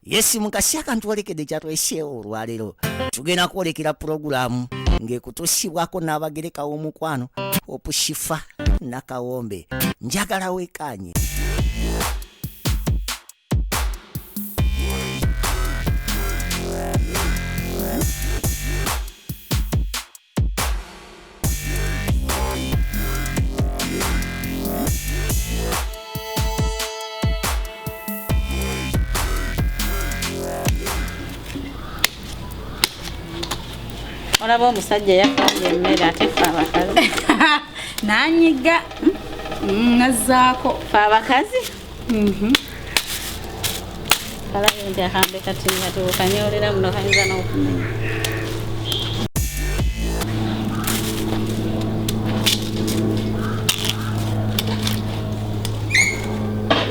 Yesi mukasi akantu olekedde kyatweseewo olwaleero tugenda kwolekera pulogulaamu ng'ekutuusibwako n'abagereka w'omukwano opushifa nakawombe njagala weekanye. Olaba omusajja yafanye emmere ate ffe abakazi nanyiga nazaako ffe abakazi kalabe nti akambe katinya tuukanyolera muno kayinza n'okumenya.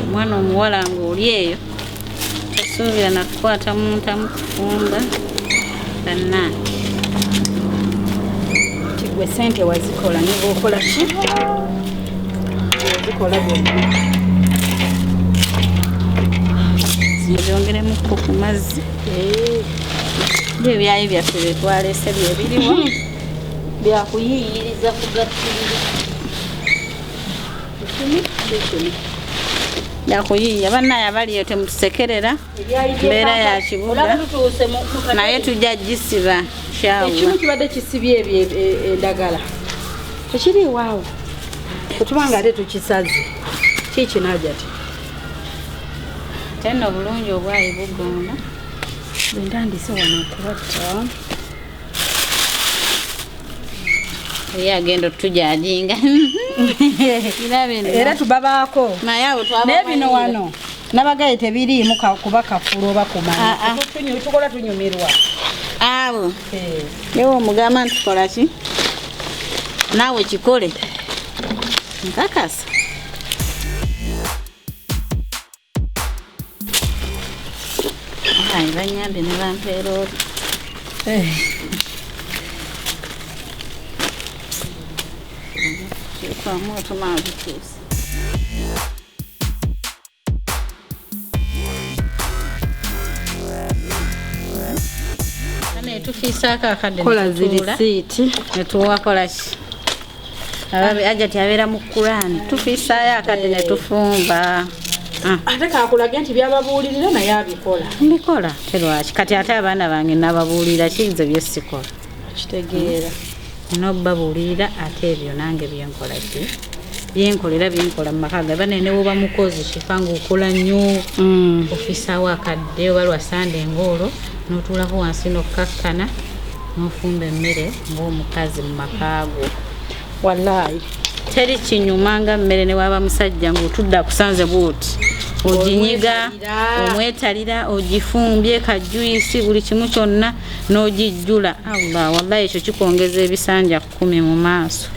Omwana omuwala ng'oli eyo tosuubira nakukwata muntamu kufumba bannange. Gwe sente wazikola ne bw'okola ki? Wazikola byonna. Byongeremu ku mazzi. Ebyayi byaffe bye twaleese bye biriwo. Byakuyiyiriza kugattulira. Byakuyiiya bannaye abaliyo temutusekerera. Mbeera ya kibuga. Naye tujja gisiba. Ekimu kibadde kisibye ebyo endagala tekiri waawo kutubanga ate tukisaze kiki Hajjat teno bulungi obwayi bugomba bwendandise wano okubatta ye agenda tujajinga era tubabaako nebino wano nabagaye tebiriimu kuba kafulo oba kumanya tukola tunyumirwa abo yewe mugamba ntukola ki naawe kikole nkakasa ayi banyambe ne bampeera oli kikwamu otumaa bituusa tufiisako akadde kola zirisiiti netuwakola ki Hajjat abeera mu Kurani tufiisaayo akadde ne tufumba ate kakulage nti byababuulirira naye abikola mbikola terwaki kati ate abaana bange nababuulira kiyinza bye sikola kitegeera nobbabuulirira ate ebyo nange byenkola ki byenkolera byenkola mu maka ge banene woba mukozi kifanga okola nnyo ofiisaawo akadde oba lwasande ngoolo n'otuulako wansi n'okkakkana n'ofumba emmere ng'omukazi mu makaago. Wallaahi teri kinyuma nga mmere ne waba musajja ng'otudde akusanze bw'oti oginyiga omwetalira ogifumbye kajuyisi buli kimu kyonna n'ogijjula Allah wallahi ekyo kikongeza ebisanja 10 mu maaso.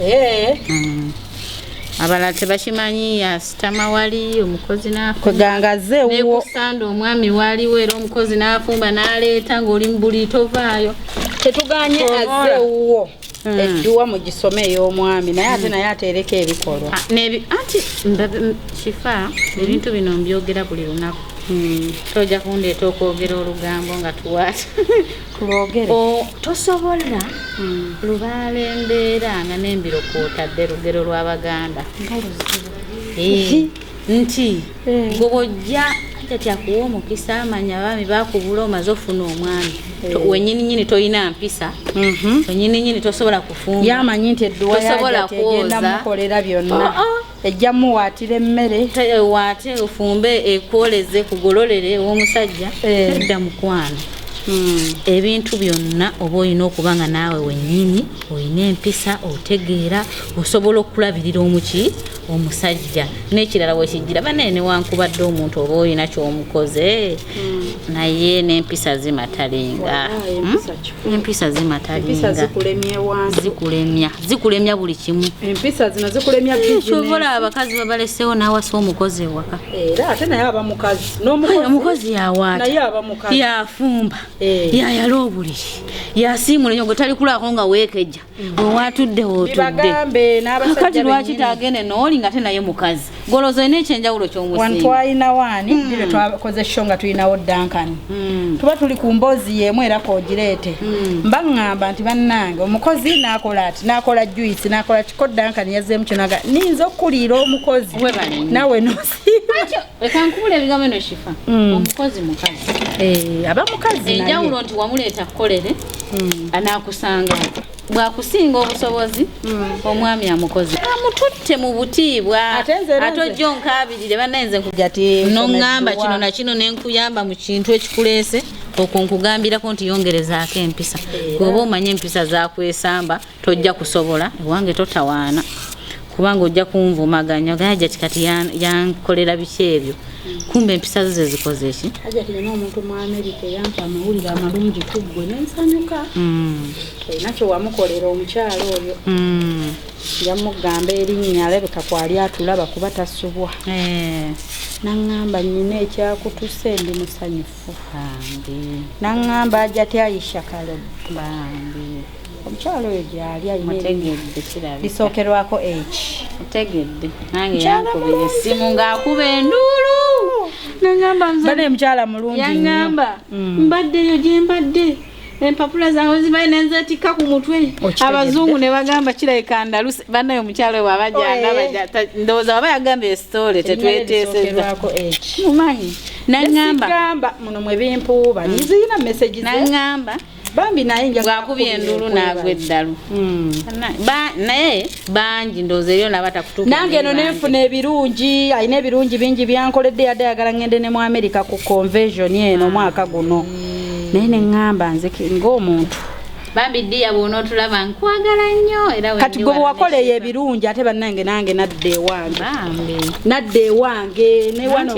Abalala tebakimanyi yasitama wali omukozi n'afugangaze uwo nekusanda omwami waliwo era omukozi n'afumba n'aleeta ng'oli mu buli tovaayo tetuganye azze uwo edduwa mu gisome ey'omwami naye ate naye ateereko ebikolwa anti kifa ebintu bino mbyogera buli lunaku tojja kundeeta okwogera olugambo nga tuwaata tulogere tosobola lubaala embeera nga n'embiro kwotadde lugero lw'Abaganda nti ng'obojja Hajjat akuwa omukisa amanya abaami bakubula omaze ofuna omwami wennyininyini toyina mpisa wennyininyini tosobola kufumba yamanyi nti edduwa yagenda mukolera byonna ejja muwaatira emmere waate ofumbe ekwoleze kugololere ew'omusajja edda mukwano ebintu byonna oba olina okuba nga naawe wennyini olina empisa otegeera osobola okulabirira omusajja n'ekirala wekigira banene newankubadde omuntu oba olina kyomukoze naye n'empisa zimatalinga empisa zimatalinga zikulemya buli kimu empisa zino zikulemya kyobola abakazi babaleseewo n'awasa omukozi ewaka era ate naye aba mukazi omukozi yawaata yafumba yayala obuliri yasiimula nnyo gwe tali kulako nga weekejja wewatudde wotudde kati lwaki tagende nooli nga te naye mukazi golozo ina ekyenjawulo ky'omusinga twalina wani bire twakoze show nga tulinawo Duncan tuba tuli ku mboozi yeemu era kogireete mbaŋŋamba nti bannange omukozi n'akola ati n'akola juice n'akola kiko Duncan yazzeemu kyonaga ninza okuliira omukozi nawe nosiima leka nkubula ebigambo eno Shifa omukozi mukazi aba mukazi enjawulo nti wamuleeta kukolere anaakusanga bwakusinga obusobozi omwami amukozi amututte mu butiibwa ate ojjo nkaabirire bannayenze nkujati noŋŋamba kino na kino nenkuyamba mu kintu ekikuleese okwo nkugambirako nti yongerezaako empisa bw'oba omanye empisa zakwesamba tojja kusobola ewange totawaana kubanga ojja kunvumaganya Hajjat kati yankolera biki ebyo kumbe empisa ze zikoze eki Hajjat yana omuntu mu America yampa amawulire amalungi kuggwe nensanyuka nakyo wamukolera omukyalo oyo yamugamba erinnya alabika kwali atulaba kuba tasubwa naŋŋamba nnina ekyakutuse ndi musanyufu naŋŋamba Hajjat Aisha Kalodo omukyalo oyo gyali alina lisookerwako otegedde nange yankubira essimu ng'akuba enduulu bane mukyala mulungi yaŋŋamba mbaddeyo gye mbadde empapula zange zibaye nenzeetikka ku mutwe abazungu ne bagamba kirabika Andaluse bannaye omukyalo we wabajanga ndowooza waba yagamba esitole tetweteeseza mumanyi naŋŋamba muno mwe bimpuuba niziyina message naŋŋamba bambi naye ngakubye endulu nagwe eddalu naye bangi ndowooza eryo nabatakutuuka nange eno nenfuna ebirungi alina ebirungi bingi byankoledde yadde ayagala ngende ne mu America ku convention eno omwaka guno naye neŋŋamba nze ng'omuntu bambi ddiya bw'onootulaba nkwagala nnyo era kati gwe bwakoleyo ebirungi ate bannange nange nadde ewange ne wano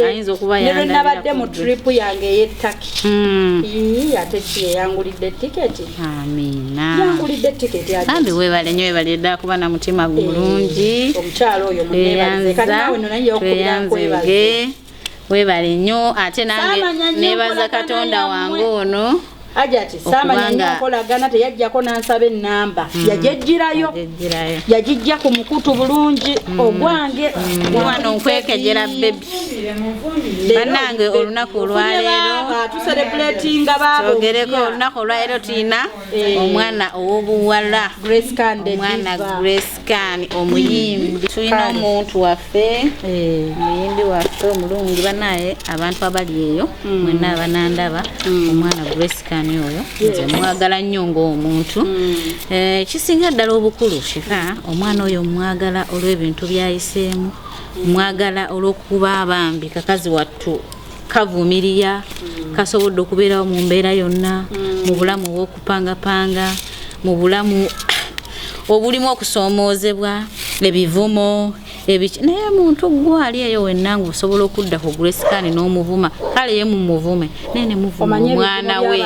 ayinza okuba nabadde mu trip yange ey'ettaki ate yangulidde tiketi yangulidde tiketi bambi weebale nnyo weebale ddala kuba na mutima bulungi omukyalo oyo tweyanzege weebale nnyo ate nange neebaza Katonda wange ono Hajjat samanya nkolagana teyajjako nansaba ennamba yajejjirayo yajijja ku mukutu bulungi ogwange wano nkwekejera bebi bannange olunaku olwaleero tucelebratinga baabo twogereko olunaku olwaleero tulina omwana ow'obuwala omwana Grace Can omuyimbi tulina omuntu waffe omuyimbi waffe omulungi bannaye abantu abali eyo mwenna abanandaba omwana Grace Can oyo nze mwagala nnyo ng'omuntu kisinga ddala obukulu Shifa omwana oyo mwagala olw'ebintu byayiseemu mwagala olw'okuba abambi kakazi wattu kavumirira kasobodde okubeerawo mu mbeera yonna mu bulamu obw'okupangapanga mu bulamu obulimu okusoomoozebwa ebivumo naye muntu gwali eyo wenna ng'osobola okudda ku Grace Can n'omuvuma kale ye mumuvume naye ne muvuma omwana we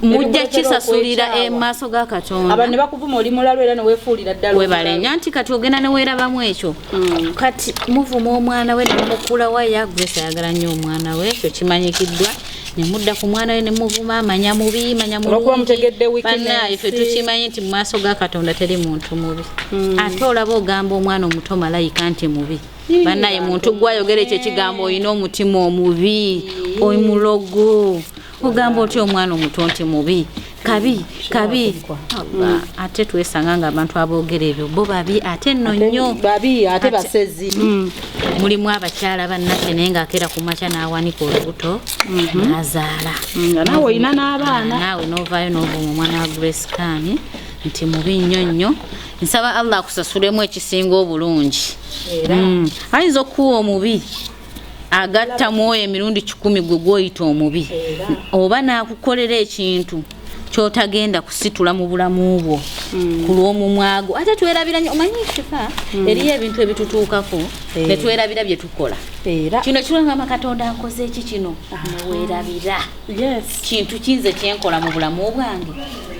mujja kisasulira emaaso ga Katonda abantu ne bakuvuma oli mulalo era ne weefuulira ddala webale nnyo nti kati ogenda ne weerabamu ekyo kati muvuma omwana we ne mukula wa ya Grace ayagala nnyo omwana we ekyo kimanyikiddwa nemudda ku mwana we ne muvuma manya mubi bannaye ffe tukimanyi nti mu maaso ga Katonda teri muntu mubi ate olaba ogamba omwana omuto malayika nti mubi bannaye muntu gwayogera ekyo ekigambo olina omutima omubi omulogo ogamba otya omwana omuto nti mubi kabi ate twesanga nga abantu aboogera ebyo bo babi ate nno nnyo babi ate basezi mulimu abakyala bannaffe naye ng'akeera ku makya n'awanika olubuto n'azaala naawe olina n'abaana naawe n'ovaayo n'ovuma omwana wa Grace Can nti mubi nnyo nnyo nsaba Allah akusasulemu ekisinga obulungi ayinza okuwa omubi agatta mwoyo emirundi 10 gwe gwoyita omubi oba n'akukolera ekintu kyotagenda kusitula mu bulamu bwo ku lw'omumwago ate twerabira nnyo omanyi Shifa eriyo ebintu ebitutuukako ne twerabira bye tukola kino kiranga Katonda akoze eki kino neweerabira kintu kinze kyenkola mu bulamu bwange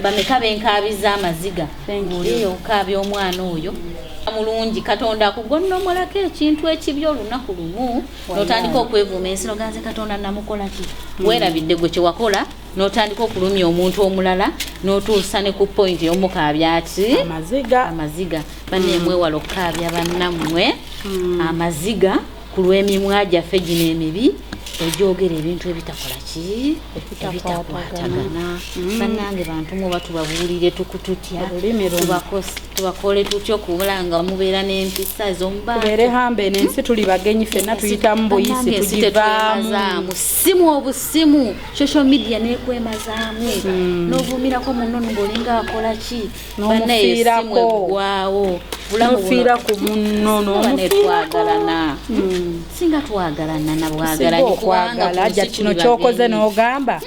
bameka benkaabiza amaziga ng'oli eyo okaabya omwana oyo mulungi Katonda akugonnomolako ekintu ekibi olunaku lumu n'otandika okwevuuma ensi noganze Katonda namukola ki weerabidde gwe kye wakola n'otandika okulumya omuntu omulala n'otuusa ne ku point y'omukaabya ati amaziga banne mwewala okukaabya bannammwe amaziga ku lw'emimwa gyaffe gino emibi ojogera ebintu ebitakola ki ebitakwatagana bannange bantu muba tubabuulire tukututya tubakole tutya okubula nga mubeera n'empisa tubeere hambe n'ensi tuli bagenyi ffenna tuyitamu buyisi tugivaamu simu obusimu social media nekwemazaamu n'ovumirako munno ng'olinga akola ki bannaye simu eggwawo nofiira ku munno n'omutwagalana singa twagalana nabwagalanye kubanga kino kyokoze n'ogamba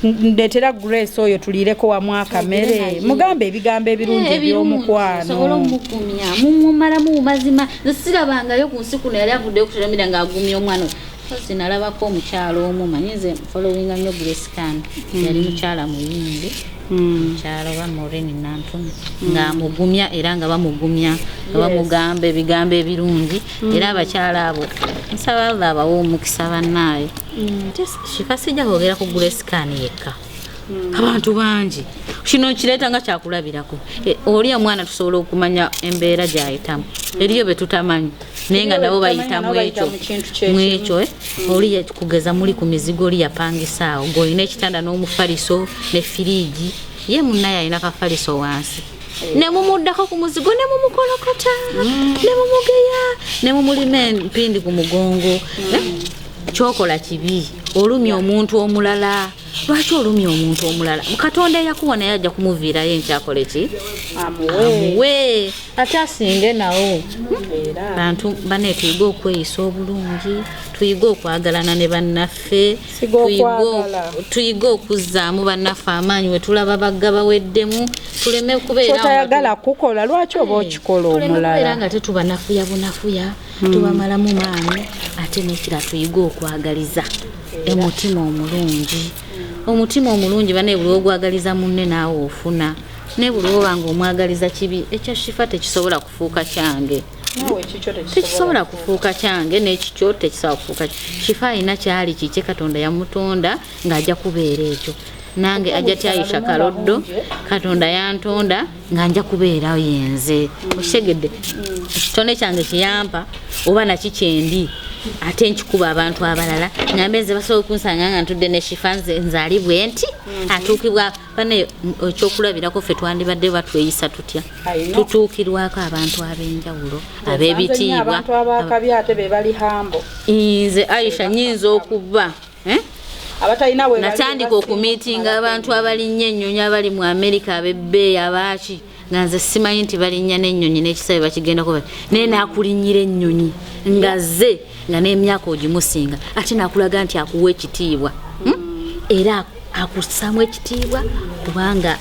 ndetera Grace oyo tulireko wamu akamere mugambe ebigambo ebirungi eby'omukwano sobola omugumya mumumalamu mazima sirabangayo ku nsi kuno yali avuddeyo kuteramira ng'agumya omwana sinalabako omukyalo omu manyize following nnyo Grace Khan yali mukyala muyimbi mukyala wa Maureen Nantumi ng'amugumya era nga bamugumya nga bamugamba ebigambo ebirungi era abakyala abo nsaba babawo omukisa bannaayo Shifa sijja kwogera ku Grace Khan yekka abantu bangi kino kireeta nga kyakulabirako oli omwana tusobola okumanya embeera gy'ayitamu eriyo be tutamanyi naye nga nabo bayitamu ekyo oli kugeza muli ku mizigo oli yapangisa awo ng'olina ekitanda n'omufaliso ne firiigi ye munnaye alina kafaliso wansi ne mumuddako ku muzigo ne mumukolokota ne mumugeya ne mumulima empindi ku mugongo kyokola kibi olumya omuntu omulala lwaki olumya omuntu omulala Katonda yakuwa naye ajja kumuviirayo enkyakole ki amuwe ate asinge nawo bantu bane tuyiga okweyisa obulungi tuyiga okwagalana ne bannaffe tuyiga okuzzaamu bannaffe amaanyi we tulaba bagga baweddemu tuleme kubeera kukola lwaki oba okikola omulala nga tetubanafuya bunafuya tubamalamu maanyi ate nekira tuyiga okwagaliza omutima omulungi omutima omulungi bane buli ogwagaliza munne naawe ofuna ne buli obanga omwagaliza kibi ekyo Shifa tekisobola kufuuka kyange tekisobola kufuuka kyange n'ekikyo tekisobola kufuuka Shifa alina kyali kike Katonda yamutonda ng'ajja kubeera ekyo nange Hajjat Aisha Kalodo Katonda yantonda nga nja kubeera yenze okitegedde ekitone kyange kiyampa oba nakikyendi ate nkikuba abantu abalala nyambeze basobola okunsanga nga ntudde ne Shifa nzaali bwenti atuukibwa bane ekyokulabirako ffe twandibadde batweyisa tutya tutuukirwako abantu ab'enjawulo ab'ebitiibwa abantu abakabi ate be bali hambo nze Aisha nyinza okuba natandika okumiitinga abantu abalinnya ennyonyi abali mu America ab'ebbeeyi abaaki nga nze simanyi nti balinnya n'ennyonyi n'ekisabe bakigendako naye naakulinnyira ennyonyi nga ze nga n'emyaka ogimusinga ate nakulaga nti akuwa ekitiibwa era akussaamu ekitiibwa kubanga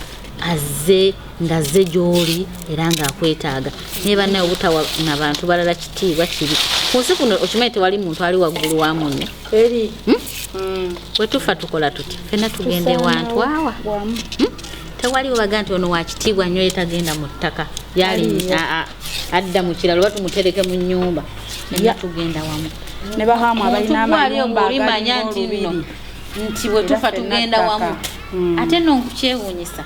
azze nga zze gy'oli era ng'akwetaaga naye bannaye obutawa na bantu balala kitiibwa kibi ku nsi kuno okimanyi tewali muntu ali waggulu wa munne eri bwe tufa tukola tutya ffenna tugende wantu awa tewali webaga nti ono wakitiibwa nnyo yetagenda mu ttaka yali adda mu kiralo oba tumutereke mu nnyumba ffenna tugenda wamu ne bahamu abalina amayumba olimanya nti bwe tufa tugenda wamu ate nno nkukyewuunyisa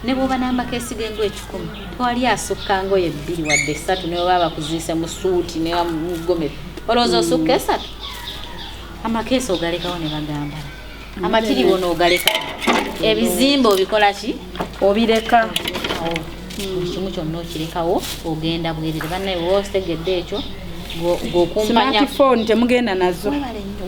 ne bw'oba n'amakeesi g'engoye 10 tewali asukka ngoye 2 wadde 3 ne baba bakuziise mu suuti ne mugomero olowooza osukka 3 amakeesi ogalekawo ne bagamba amakiriwo n'ogaleka ebizimba obikola ki obireka kimu kyonna okirekawo ogenda bwerere bannaye woositegedde ekyo smartphone temugenda nazo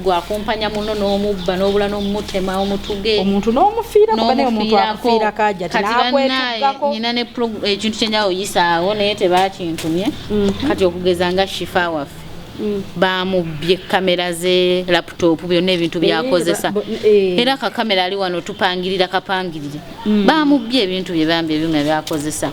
gwakumpanya muno n'omubba n'obula n'omutema omutuge omuntu n'omufiira kuba naye omuntu akufiira kajja tinakwetuggako nina ne ekintu kyenjawo oyisaawo naye tebakintumye kati okugeza nga Shifa waffe bamubye kamera ze laptop byonna ebintu byakozesa era kakamera ali wano tupangirira kapangirire bamubye ebintu bye bambi ebyuma byakozesa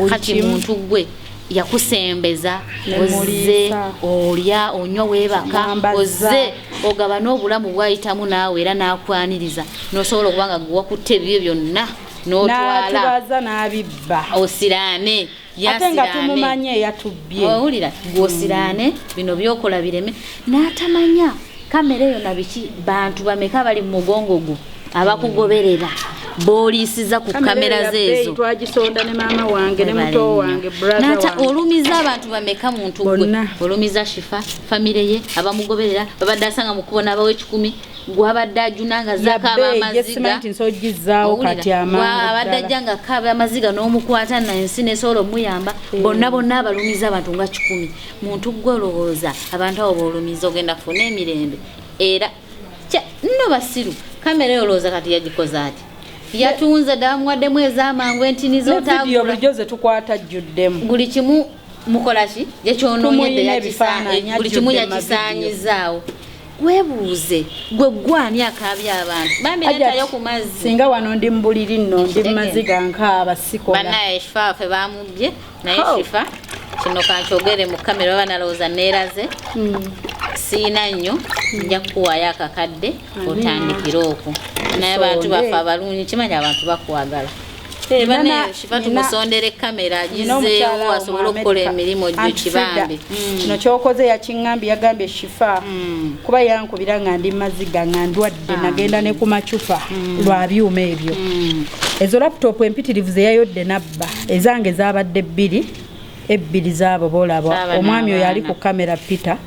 kati muntu gwe yakusembeza ozze olya onywa weebaka ozze ogaba n'obulamu bwayitamu naawe era n'akwaniriza n'osobola okuba nga gwe wakutte ebyo byonna n'otwala n'abibba osiraame ate nga tumumanye yatubye owulira gwosirane bino byokola bireme n'atamanya kamera eyo nabiki bantu bameka bali mu mugongo gwo abakugoberera bolisiza ku kamera zezo twagisonda ne mama wange ne muto wange brother wange olumiza abantu bameka muntu gwe olumiza Shifa family ye abamugoberera babadde asanga mu kubona abawe 10 gwabadde ajunanga zakaba amaziga nsojizaawo kati amanga abadde ajanga kaba amaziga n'omukwata na ensine solo muyamba bonna abalumiza abantu nga 10 muntu gwolowooza abantu abo bolumiza ogenda kufuna emirembe era nno basiru kamera yolooza kati yagikoza ati yatunze damwadde mwezi amangu entinizo video bujoze tukwata juddemu buli kimu mukolashi yekyononyedde yakisaanya buli kimu yakisaanyizaawo webuuze gwe gwani akabya abantu bambi netayo ku mazzi singa wano ndi mbuliri nno ndi maziga nkaaba sikola banaye Shifa fe bamubye naye Shifa kino kankyogere mu kamera banalooza neeraze siina nnyo nja kukuwaayo akakadde otandikira okwo naye abantu bafe abalungi kimanya abantu bakwagala bane Shifa tumusondere kamera agizeewo asobole okukola emirimu gyo kibambi kino kyokoze yakiŋŋambye yagambye Shifa kuba yankubira nga ndi maziga nga ndwadde nagenda ne ku macupa lwa byuma ebyo ezo laptop empitirivu ze yayodde nabba ezange zabadde ebbiri zaabo boolaba omwami oyo yali ku kamera Peter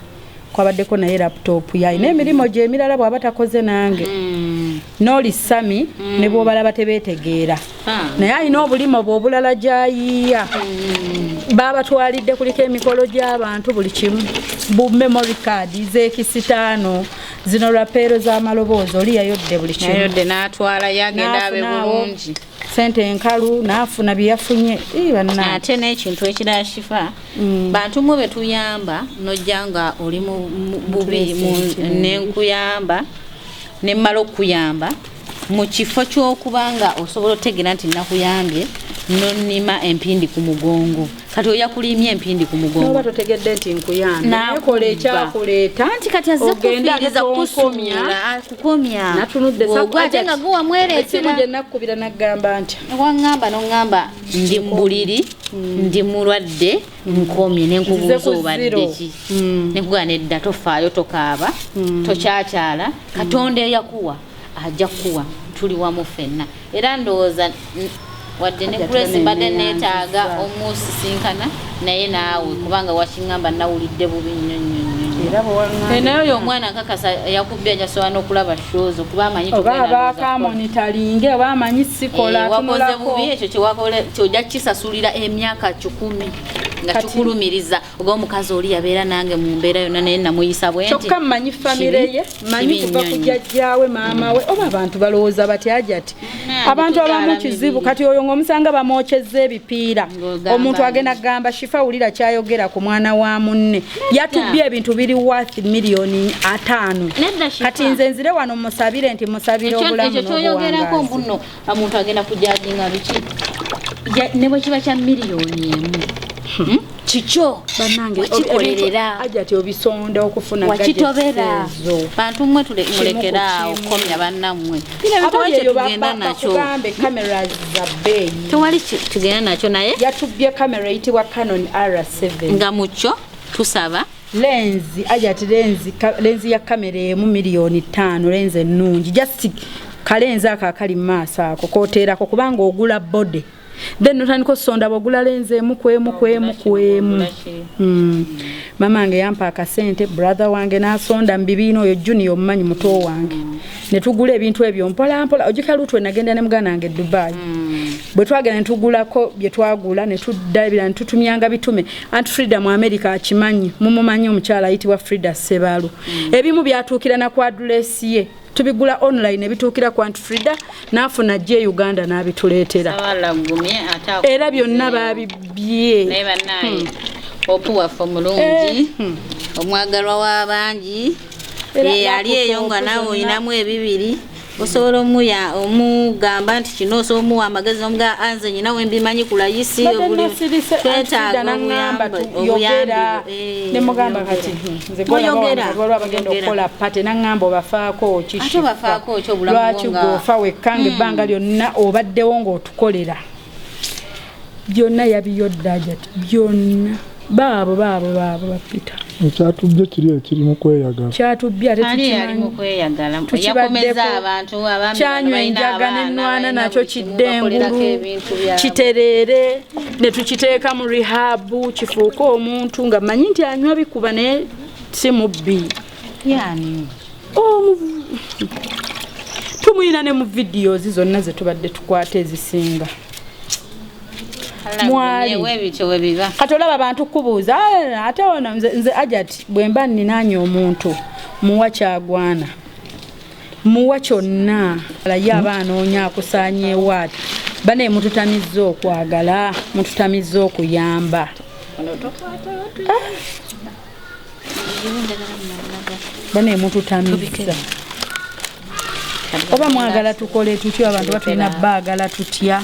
kwabaddeko naye laptop yalina emirimu gye emirala bw'aba takoze nange n'oli Sami ne bw'obalaba tebeetegeera naye alina obulimo bwe obulala gy'ayiiya baabatwalidde kuliko emikolo gy'abantu buli kimu bu memory card z'ekisitaano zino lwapeero z'amaloboozi oli yayodde buli kimu yayodde n'atwala yagenda abe bulungi sente enkalu naafuna bye yafunye ate n'ekintu ekirala Shifa bantu mwe betuyamba nojja nga oli mu bubi nenkuyamba nemmala okuyamba mu kifo ky'okubanga osobola otegeera nti nakuyambye nonnima empindi ku mugongo kati oyakulimya empindi ku mugongo noba totegedde nti nkuyambye nakola ekyakuleeta anti kati azze kufiiriza kukomya natunudde ate nga guwa mwereetera gye nakkubira naggamba nti waŋŋamba noŋŋamba ndi mbuliri ndi mulwadde nkomye nenkubuuza obadde ki nenkugaa nedda tofaayo tokaaba tokyakyala katonda eyakuwa ajja kuwa tuli wamu ffenna era ndowooza wadde ne Grace mbadde neetaaga omusisinkana naye naawe kubanga wakiŋŋamba nawulidde bubi nnyo naye oyo omwana nkakasa yakubbya njasobola n'okulaba shows okuba amanyi oba bakamonitalinge oba amanyi sikola wakoze bubi ekyo kyojja kisasulira emyaka 10 nga tukulumiriza oga omukazi oli yabeera nange mu mbeera yonna naye namuyisa bwe nti kyokka mmanyi famire ye manyi kuva ku jjajjaawe maama we oba abantu balowooza bati Hajjat abantu abamu kizibu kati oyo ng'omusanga bamwokyezza ebipiira omuntu agenda kugamba Shifa wulira kyayogera ku mwana wa munne yatubbye ebintu biri worth miliyoni 5 kati nze nzire wano musabire nti musabire obulamu ekyo kyoyogerako mbuno omuntu agenda kujajinga biki ne bwe kiba kya miliyoni emu kikyo banange okikolerera Hajjat obisonda okufuna wakitobera bantu mmwe tulekera okukomya bannammwe bino bitwache tugenda nakyo cameras za bei tewali tugenda nakyo naye yatubbye kamera eyitibwa Canon R7 nga mucyo tusaba lenzi Hajjat lenzi ya kamera emu miliyoni 5 lenzi ennungi just kalenzi akakali mu maaso ako kooteerako kubanga ogula bode then notandika osonda bwogula lenzi emu kwemu mama wange yampa akasente brother wange n'asonda mu bibiina oyo junior omumanyi muto wange ne tugula ebintu ebyo mpola mpola ojjukira lutwe nagenda ne mugana wange Dubai bwe twagenda ne tugulako bye twagula ne tuddabira ne tutumyanga bitume Aunt Frida mu America akimanyi mumumanyi omukyala ayitibwa Frida Sebalu ebimu byatuukira na ku address ye tubigula online ebituukira ku Aunt Frida n'afuna je Uganda n'abituleetera era byonna babibye naye bannaye opuwafu omulungi omwagalwa w'abangi ali eyo nga naawe olinamu ebibiri osobola omugamba nti kino osobola omuwa amagezi omuga anze nyinawe mbimanyi ku layisi twetaaga obuyambi nemugamba kati nze golwa bagenda okukola pate naŋŋamba obafaako lwaki gwofa wekkange ebbanga lyonna obaddewo ng'otukolera byonna yabiyodde Hajjat byonna baabo bapita ekyatubye kiri ekiri mu kweyagala kyatubye ate yakomeza abantu kyanywenjaga n'ennwana nakyo kiddengulu kitereere ne tukiteeka mu rehabu kifuuka omuntu nga manyi nti anywa bikuba naye si mubbi yani tumuyina ne mu videos zonna ze tubadde tukwata ezisinga kati olaba abantu kubuuza ate ono nze Hajjat bwe mba nninaanye omuntu muwa kyagwana muwa kyonna ye aba anoonya akusaanyeewo ati bane mututamizza okwagala mututamizza okuyamba bane mututamizza oba mwagala tukole tutyo abantu batulina baagala tutya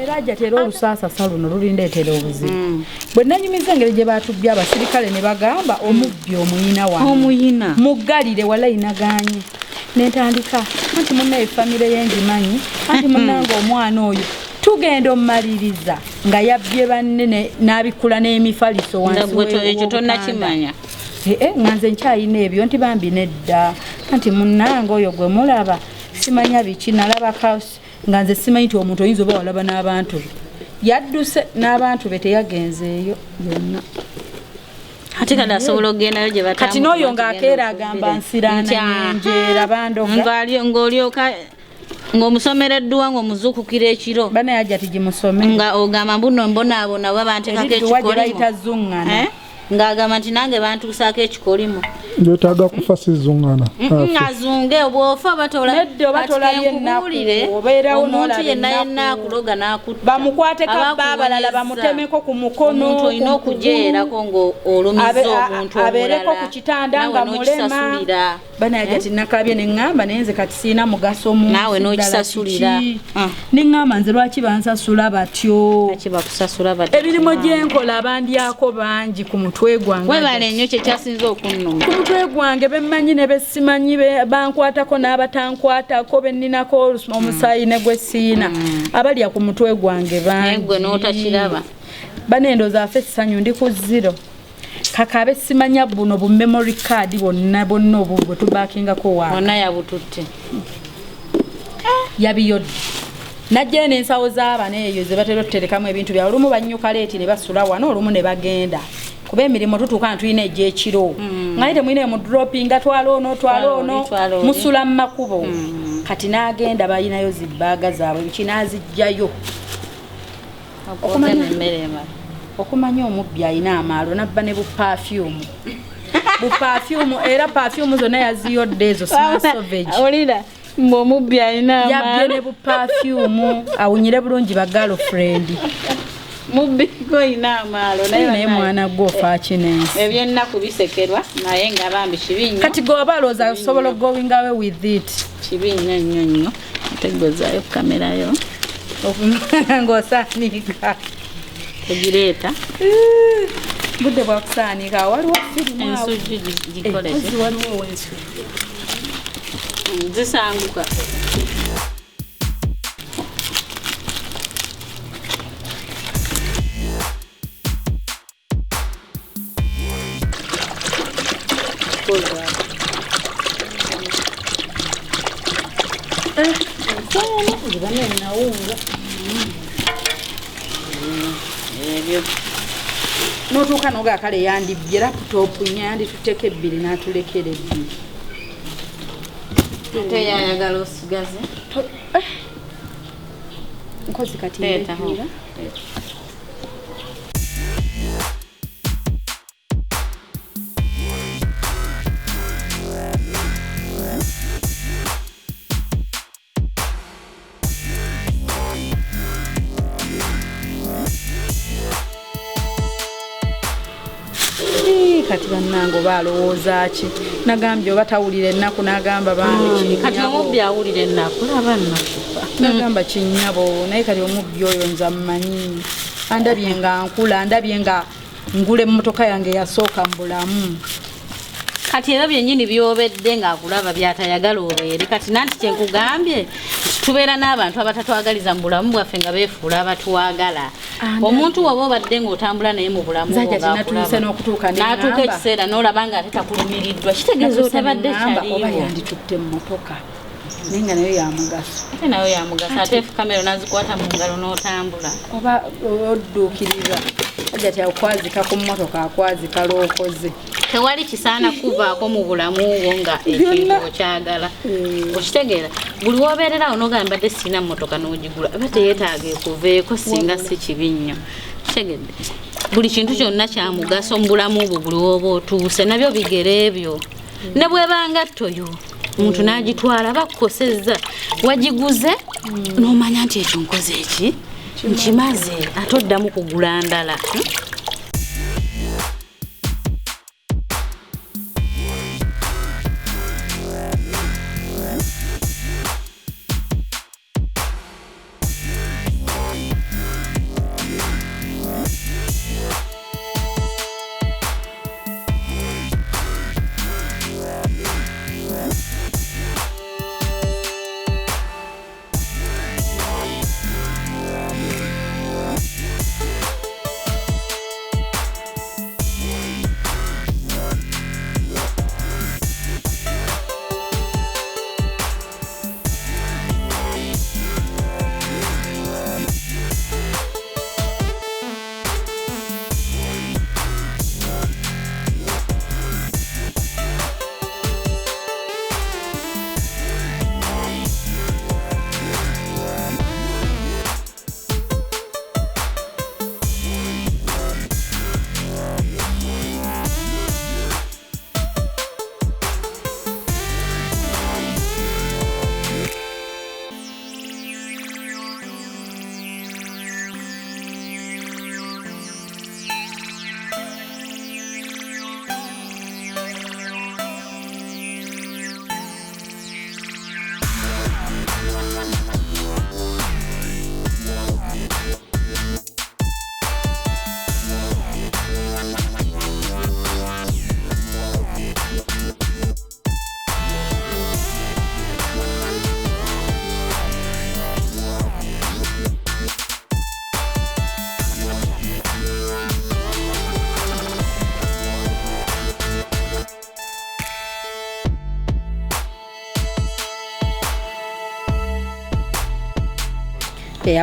era Hajjat era olusaasasa luno lulindeetera obuzibu bwe nanyumiza engeri gye batubye abasirikale ne bagamba omubbi omuyina omuyina muggalire wala inaganye nentandika anti munnaye famire yenjimanyi anti munnanga omwana oyo tugenda omumaliriza nga yabbye banne n'abikula n'emifaliso wansi tonnakimanya nganze nkyayina ebyo nti bambi nedda anti munnanga oyo gwe mulaba simanya biki nalabaka nga nze simanyi nti omuntu oyinza oba walaba n'abantu yadduse n'abantu be teyagenzeeyo yonna ate kati asobola okugendayo gye batamu kati n'oyo ng'akeera agamba nsiraana njenjeera bandoga ng'olyoka ng'omusomereddwa ng'omuzukukira ekiro bana Hajjat gimusome nga ogamba mbuno mbonaabona bwe banteekako ekikolimo bayita zuŋŋana ng'agamba nti nange bantuusaako ekikolimo ndyetaaga kufa sizungana ngazunge obwofa batolaomuntu yenna yenna akuloga n'akutta bamukwateko abba abalala bamutemeko ku mukono omuntu olina okujeerako ng'olumizza omuntu abeereko ku kitanda nga mulema bana Hajjat nakabye neŋŋamba naye nze kati siina mugaso naawe n'okisasulira neŋŋamba nze lwaki bansasula batyo ebirimu gyenkola abandyako bangi ku mutwe gwange webale nnyo kyekyasinza okunnuma ku mutwe gwange bemmanyi ne besimanyi bankwatako n'abatankwatako benninako omusaayi ne gwe siina abalya ku mutwe gwange bangi gwe n'otakiraba banendoza afe essanyu ndi ku zero kaka abesimanya buno bu memory card bonna obu bwe tubakingako waabwe bonna yabututte yabiyodde najja n'ensawo z'abana eyo ze batera otuterekamu ebintu bya olumu bannyuka leeti ne basula wano olumu ne bagenda kuba emirimu tutuuka nga tulina egy'ekiro ngaye temulina mu droppinga twala ono musula mu makubo kati n'agenda balinayo zibbaaga zaabwe kinazijjayo okumanya omubbi alina amaalo nabba ne bupafyumu era pafyumu zonna yaziyodde ezo olira omubbi alina yabbye ne bupafyumu awunyire bulungi ba girlfriend mubbi goyina amaalo naye mwana gwe ofa kinensi ebyennaku bisekerwa naye nga bambi kibi nnyo kati goba alowooza osobola going away with it kibi nnyo nnyo nnyo tegozaayo kamerayo ng'osaanika tegireeta budde bwakusaanika waliwo firimu ensujju gikolete waliwo ensujju zisanguka n'otuuka noga kale yandibbye laputopu yandituteko ebbiri n'atulekera ebbiri ate yayagala osigaze nkozi kati teetaho kati bannange oba alowooza ki nagambye oba tawulira ennaku n'agamba bambi kati omubbi awulira ennaku laba nnakufa nagamba kinnyabo naye kati omubbi oyo nze ammanyi andabye nga nkula andabye nga ngula emmotoka yange yasooka mu bulamu kati era byennyini byobedde ng'akulaba byatayagala obeere kati nanti kyenkugambye tubeera n'abantu abatatwagaliza mu bulamu bwaffe nga beefuula abatwagala omuntu waba obadde ng'otambula naye mu bulamu n'atuuka ekiseera n'olaba nga ate takulumiriddwa kitegeeza otabadde kyaliwo yanditutte mu motoka naye nga nayo yamugaso ate nayo yamugaso ate kamera nazikwata mu ngalo n'otambula oba odduukiriza Hajjat akwazika ku mmotoka akwazika lw'okoze tewali kisaana kuvaako mu bulamu bwo nga ekintu okyagala okitegeera buli wobeererawo n'ogamba mbadde sirina mmotoka n'ogigula aba teyeetaaga ekuveeko singa si kibi nnyo kitegedde buli kintu kyonna kya mugaso mu bulamu bwo buli woba otuuse nabyo bigere ebyo ne bwebanga ttoyo omuntu n'agitwala bakukosezza wagiguze n'omanya nti ekyo nkoze eki nkimaze ate oddamu kugula ndala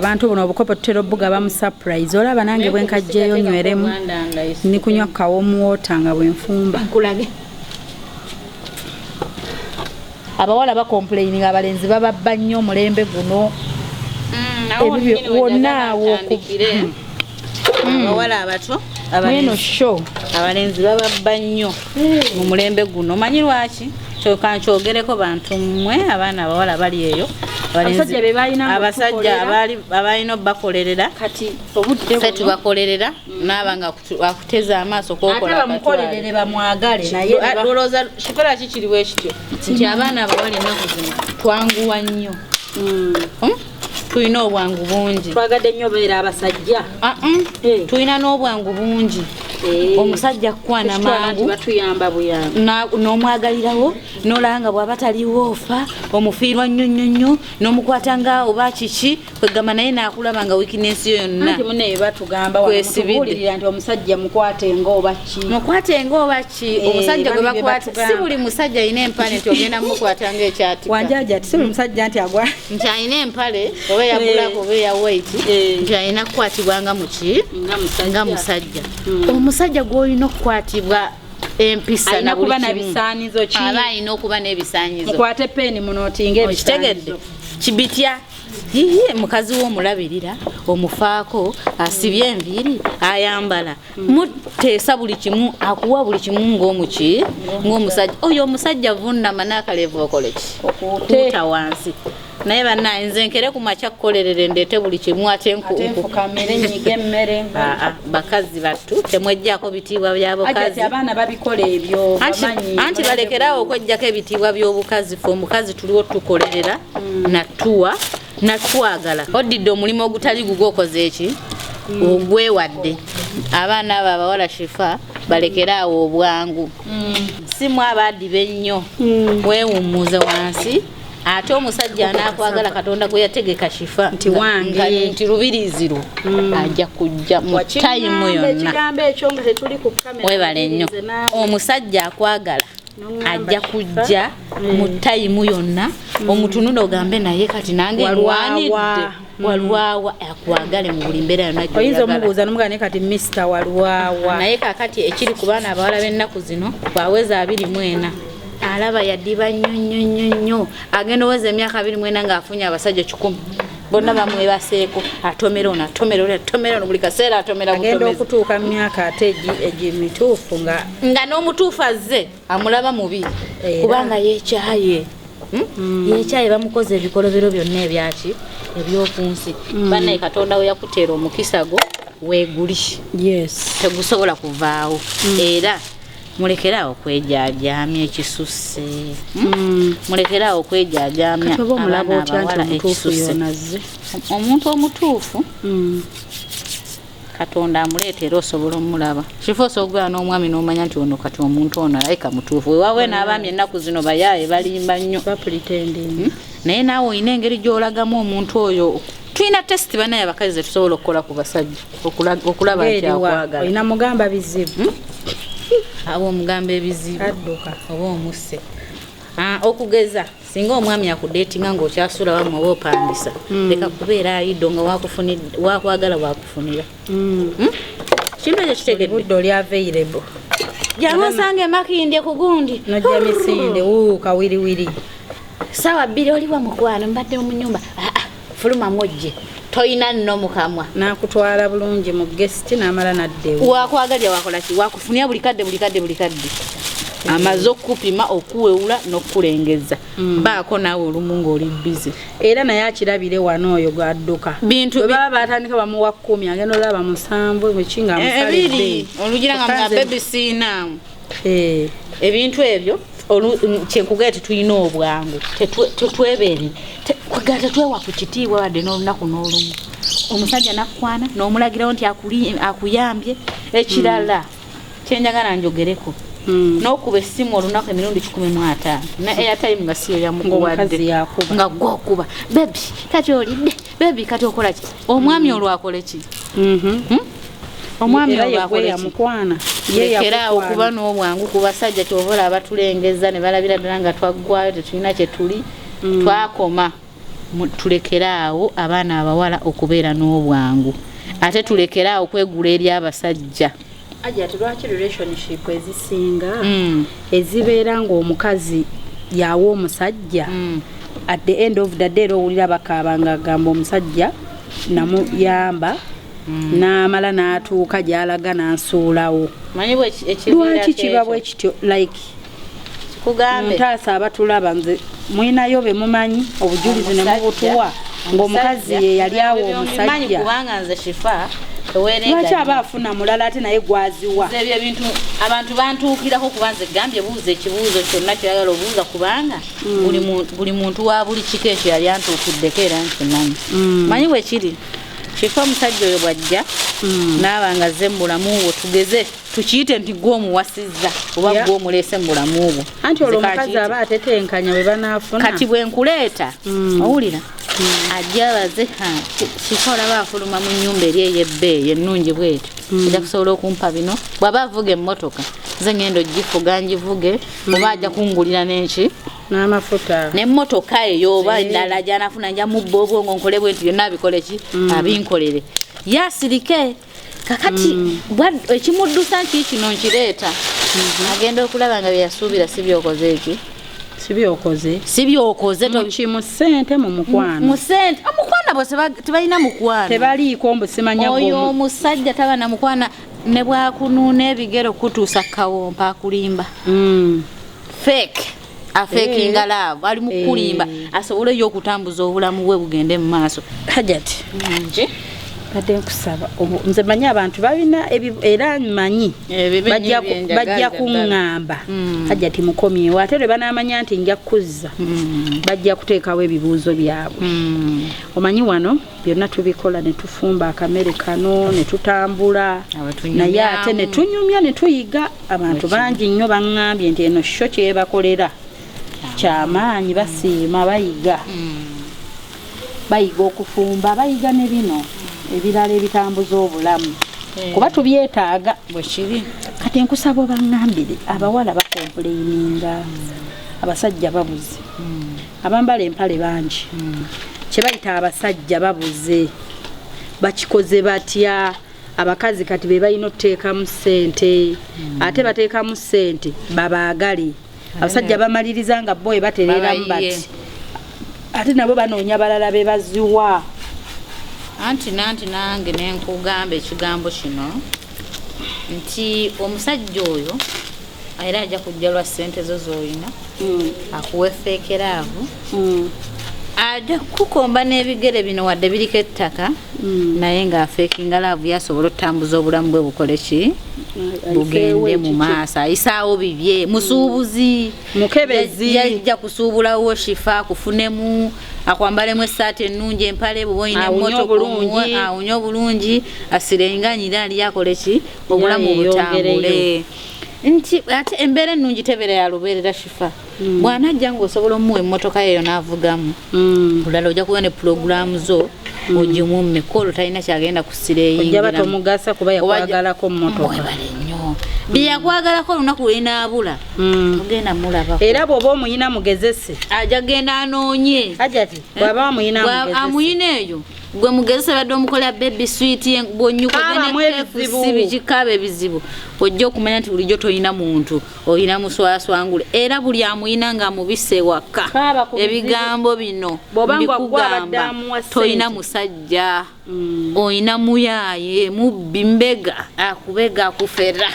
abantu buno obukopo tutera obbuga bamu surprise olaba nange bwenkajjeeyo nyweremu ni kunywa kawomuwota nga bwenfumba abawala bakomplaininga abalenzi bababba nnyo omulembe guno wonnaawo abawala abato mweno sho abalenzi bababba nnyo mu mulembe guno omanyi lwaki kyogereko bantu mmwe abaana abawala bali eyo abasajja abalina obbakolerera kati obudde tubakolerera naaba nga akuteza amaaso kokola bamwagale naye lowooza kikola kikiriwo ekityo nti abaana abawala ennaku zino twanguwa nnyo tulina obwangu bungi twagadde nnyo beera abasajja tulina n'obwangu bungi omusajja kukwana mangu batuyamba buyamba n'omwagalirawo n'olanga bw'aba taliwo ofa omufiirwa nnyo nnyo nnyo n'omukwata nga oba kiki kwegamba naye naakulaba nga wikinesi yo yonna nti muneyo batugamba watubuulirira nti omusajja mukwate ng'oba ki omusajja gwe bakwata si buli musajja alina empale nti ogenda mukwata ng'ekyatika wanjaja ti si buli musajja nti agwa nti alina empale oba eya bulaka oba eya waiti nti alina kukwatibwa nga muki nga musajja omusajja gw'olina okukwatibwa empisa na buli kimu aba alina okuba n'ebisaanyizo mukwate peeni muno otinga ebisaanyizo kibitya mukazi w'omulabirira omufaako asibye enviiri ayambala muteesa buli kimu akuwa buli kimu ng'omusajja oyo omusajja vunnama n'akalevu okoleki okuuta wansi naye bannaye nze nkere ku makya kukolerere ndeete buli kimu ate nfukamere nyiga emmere bakazi battu temwejjako bitiibwa by'abukazi abaana babikola ebyo anti balekerawo okwejjako ebitiibwa by'obukazi fe omukazi tuliwo tukolerera natwagala oddidde omulimu ogutali gugwokoze eki ogwewadde abaana abo abawala shifa balekerawo obwangu simu abaddi bennyo wewummuze wansi ate omusajja anakwagala Katonda gwe yategeka shifa nti wange nti rubiriziru ajja kujja mu time yonna webale nnyo omusajja akwagala ajja kujja mu time yonna omutunula ogambe naye kati nange nwanidde walwawa akwagale mu buli mbeera yonna oyinza omubuuza n'omugane kati Mr. walwawa naye kakati ekiri ku baana abawala b'ennaku zino bwaweza 24 alaba yaddiba nnyo agenda oweza emyaka 24 ng'afunye abasajja 10 bonna bamwebaseeko atomera ono buli kaseera atomera agenda okutuuka mu myaka ate egimituufu nga n'omutuufu azze amulaba mubi kubanga yeekyaye yeekyaye bamukoze ebikolobero byonna ebyaki ebyokunsi bannaye Katonda we yakuteera omukisa gwo weeguli tegusobola kuvaawo era mulekerawo okwejaajamya ekisusse mulekerawo okwejaajamya abaana abawala ekisusse omuntu omutuufu Katonda amuleetera osobola omulaba kifo osobola n'omwami n'omanya nti ono kati omuntu ono alayika mutuufu wewawe n'abaami ennaku zino bayaaye balimba nnyo naye naawe olina engeri gy'olagamu omuntu oyo tulina testi banaye abakazi ze tusobola okukola ku basajja okulaba nti akwagala olina mugamba bizibu abo omugamba ebizibu oba omusse okugeza singa omwami akudeetinga ng'okyasula wamu oba opangisa leka kubeera ayiddo nga wakwagala wakufunira kintu ekyo kitegedde budde oli available jangu osange makindye ku gundi nojja misinde kawiriwiri sawa 2 oli wa mukwano mbadde mu nyumba fuluma mojje toyina nno mukamwa nakutwala bulungi mu guest n'amala naddewo wakwagalya wakola ki wakufunia buli kadde amaze okupima okuwewula n'okulengeza baako naawe olumu ng'oli busy era naye akirabire wano oyo gwadduka bintu baba batandika bamu wa 10 agenda olaba 7 mukinga amusalidde olugira nga mga baby siina ebintu ebyo kyenkugaya tetulina obwangu tetwebeere tetwewa ku kitiibwa wadde n'olunaku n'olumu omusajja nakwana n'omulagirawo nti akuyambye ekirala kyenjagala njogereko n'okuba essimu olunaku emirundi 15 na airtime nga siyo yamukuwadde nga gwokuba bebi kati olidde bebi kati okola ki omwami olwakole ki omwami olwakole mukwana yeekera okuba n'obwangu ku basajja kyobola abatulengeza ne balabira ddala nga twaggwayo tetulina kye tuli twakoma tulekeraawo abaana abawala okubeera n'obwangu ate tulekeraawo kwegula eri abasajja Hajjat lwaki relationship ezisinga ezibeera ng'omukazi yawa omusajja at the end of the day owulira bakaabanga agamba omusajja namuyamba n'amala n'atuuka gy'alaga n'ansuulawo lwaki kiba bwe kityo like ntaasa abatulaba nze mwinayo be mumanyi obujulizi ne mubutuwa ng'omukazi ye yali awo omusajja lwaki aba afuna mulala ate naye gwaziwa ebyo ebintu abantu bantuukirako kuba nze gambye buuza ekibuuzo kyonna kyagala obuuza kubanga buli muntu wa buli kiko ekyo yali antuukiddeko era nkimanyi manyi bwe kiri kifa omusajja oyo bwajja n'abanga azze mu bulamu bwo tugeze tukiyite nti gw'omuwasizza oba gw'omuleese mu bulamu bwo anti olwo omukazi aba atetenkanya bwe banaafuna kati bwe nkuleeta owulira ajja baze kifa olaba afuluma mu nnyumba eri ey'ebbeeyi ennungi bwetyo ajja kusobola okumpa bino bw'aba avuga emmotoka nze ngendo gifuga ngivuge oba ajja kungulira n'enki n'amafuta n'emmotoka eyo oba endala gy'anafuna nja mubba obwongo nkole bwe nti byonna abikole ki abinkolere yasirike kakati ekimuddusa nti kino nkireeta agenda okulaba nga byeyasuubira si byokoze eki sibyokoze mu ssente mu mukwano omukwana bose tebalina mukwano tebaliiko mbusimanya oyo omusajja taba na mukwana ne bwakunuuna ebigero kutuusa kawompa akulimba fake afekinga laavu ali mu kulimba asobole yo okutambuza obulamu bwe bugende mu maaso Hajjat Kade nkusaba nze manyi abantu balina era manyi bajja kuŋŋamba Hajjat mukomyewo ate lwe banamanya nti nja kuzza bajja kuteekawo ebibuuzo byabwe omanyi wano byonna tubikola ne tufumba akamere kano ne tutambula naye ate ne tunyumya ne tuyiga abantu bangi nnyo baŋŋambye nti eno sho kyebakolera kyamaanyi basiima bayiga okufumba bayiga ne bino ebirala ebitambuza obulamu kuba tubyetaaga bwekiri kati nkusaba baŋŋambire abawala bakompuleyininga abasajja babuze abambala empale bangi kye bayita abasajja babuze bakikoze batya abakazi kati be balina okuteekamu ssente ate bateekamu ssente babaagale abasajja bamaliriza nga bo batereeramu bati ate nabo banoonya balala be baziwa anti nange nenkugamba ekigambo kino nti omusajja oyo era ajja kujja lwa ssente zo z'olina akuwefeekeraavu ajja kukomba n'ebigere bino wadde biriko ettaka naye ng'afeekinga laavu yasobola okutambuza obulamu bwe bukole ki bugende mu maaso ayisaawo bibye musuubuzi mukebezi yajja kusuubulawo shifa kufunemu akwambalemu essaati ennungi empale bwe oyina emmotoka awunye obulungi asirenganyira ali akole ki obulamu butambule nti ate embeera ennungi tebeera ya lubeerera shifa bw'anajja ng'osobola omuwa emmotoka yeeyo n'avugamu bulala ojja kuba ne pulogulaamu zo ogimu mmekolo talina kyagenda kusireyingira ojja batomugasa kuba yakwagalako mmotoka nnyo byeyakwagalako olunaku lwenaabula ogenda mulabako era bw'oba omuyina mugezese ajja genda anoonye Hajjat bw'aba amuyina mugezese amuyina eyo gwe mugezese badde omukolera baby sweet bwonyuka bikaba ebizibu ojja okumanya nti bulijjo toyina muntu oyina muswaswangule era buli amuyina nga amubise waka ebigambo bino mbikugamba toyina musajja oyina muyaaye mubbi mbega akubega akufera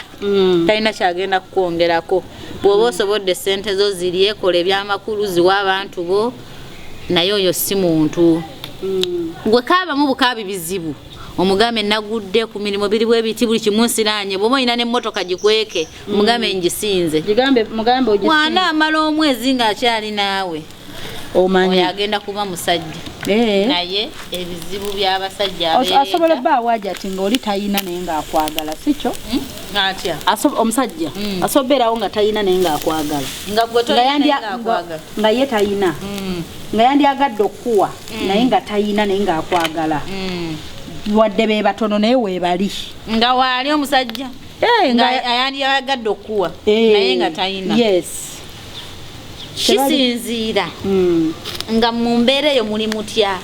talina kyagenda kukwongerako bw'oba osobodde ssente zo ziri ekola ebyamakulu ziwa abantu bo naye oyo si muntu gwe kaabamu bukaabi bizibu omugambe nagudde ku mirimu biri bwebiti buli kimu nsiranye bw'oba oyina n'emmotoka gikweke omugambe ngisinze mwana amala omwezi ng'akyali naawe oyo agenda kuba musajja naye ebizibu by'abasajja asobola bbaawo Hajjat ng'oli tayina naye ng'akwagala sikyo atya omusajja asobeerawo nga tayina naye ng'akwagala nga ye tayina nga yandyagadde okuwa naye nga tayina naye ng'akwagala wadde be batono naye weebali nga waali omusajja nga yandyagadde okuwa naye nga tayina kisinziira nga mu mbeera eyo muli mutya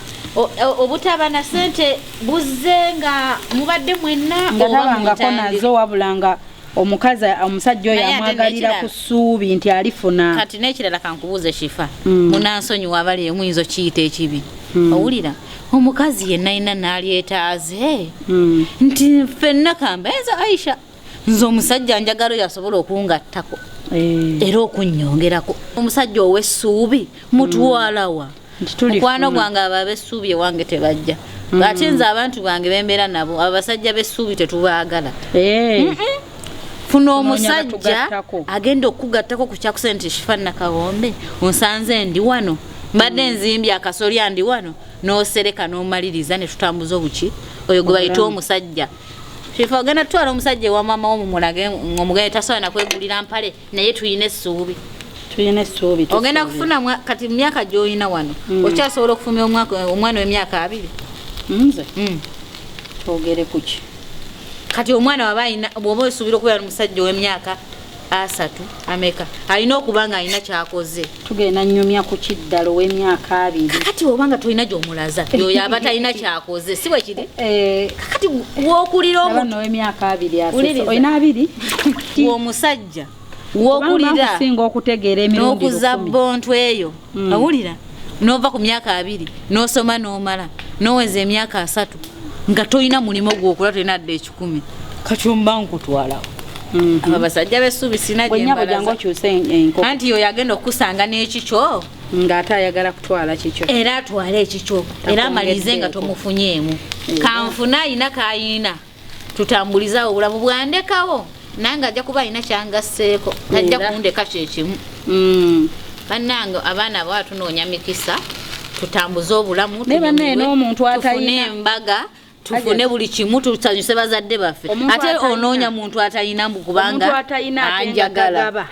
obutaba na ssente buzze nga mubadde mwenna ngatabangako nazo wabula nga omukazi omusajja oyo amwagalira ku ssuubi nti alifuna kati n'ekirala kankubuuze shifa munansonyiwa abali emuyinza okiyita ekibi owulira omukazi yenna yina n'alyetaaze nti ffenna kambenza Aisha nze omusajja njagala oyo asobola okungattako era okunnyongerako omusajja ow'essuubi mutwalawa mukwano gwange abo ab'essuubi ewange tebajja ate nze abantu bange bembeera nabo abasajja b'essuubi tetubaagala funa omusajja agenda okugattako ku kyakusente nti Shifa Nakawombe onsanze ndi wano mbadde nzimbye akasolya ndi wano n'osereka n'omaliriza ne tutambuza obuki oyo gwe bayita omusajja Shifa ogenda tutwala omusajja ewa maama wo mumulage ng'omugende tasobola na kwegulira mpale naye tuyina essuubi ogenda kufuna kati mu myaka gy'olina wano okyasobola okufumya omwana w'emyaka 2 nze twogere kuki kati omwana bw'oba osuubira okubeera n'omusajja ow'emyaka 3 ameka alina okuba nga alina kyakoze tugenda nnyumya ku kiddala ow'emyaka 2 kati obanga tolina gy'omulaza yoyo aba talina kyakoze si bwe kiri kati w'okulira omuntu ow'emyaka 2 olina 2 omusajja w'okulira okutegeera emirundi n'okuza bontu eyo owulira n'ova ku myaka 2 n'osoma n'omala n'oweza emyaka 3 nga tolina mulimu gw'okola tolina dde 10 kati omba nkutwalawo abasajja besubi sina bonyabo jango kyuse enko anti yo yagenda okusanga n'ekikyo ng'ate ayagala kutwala kikyo era atwala ekikyo era amalize nga tomufunyeemu kanfuna ayina kayina tutambuliza obulamu bwandekawo nange ajja kuba ayina kyangasseeko tajja kundeka kyekimu bannange abaana abo tunoonya mikisa tutambuze obulamu tufune embaga tufune buli kimu tusanyuse bazadde baffe ate onoonya muntu atalina mbu kubanga anjagala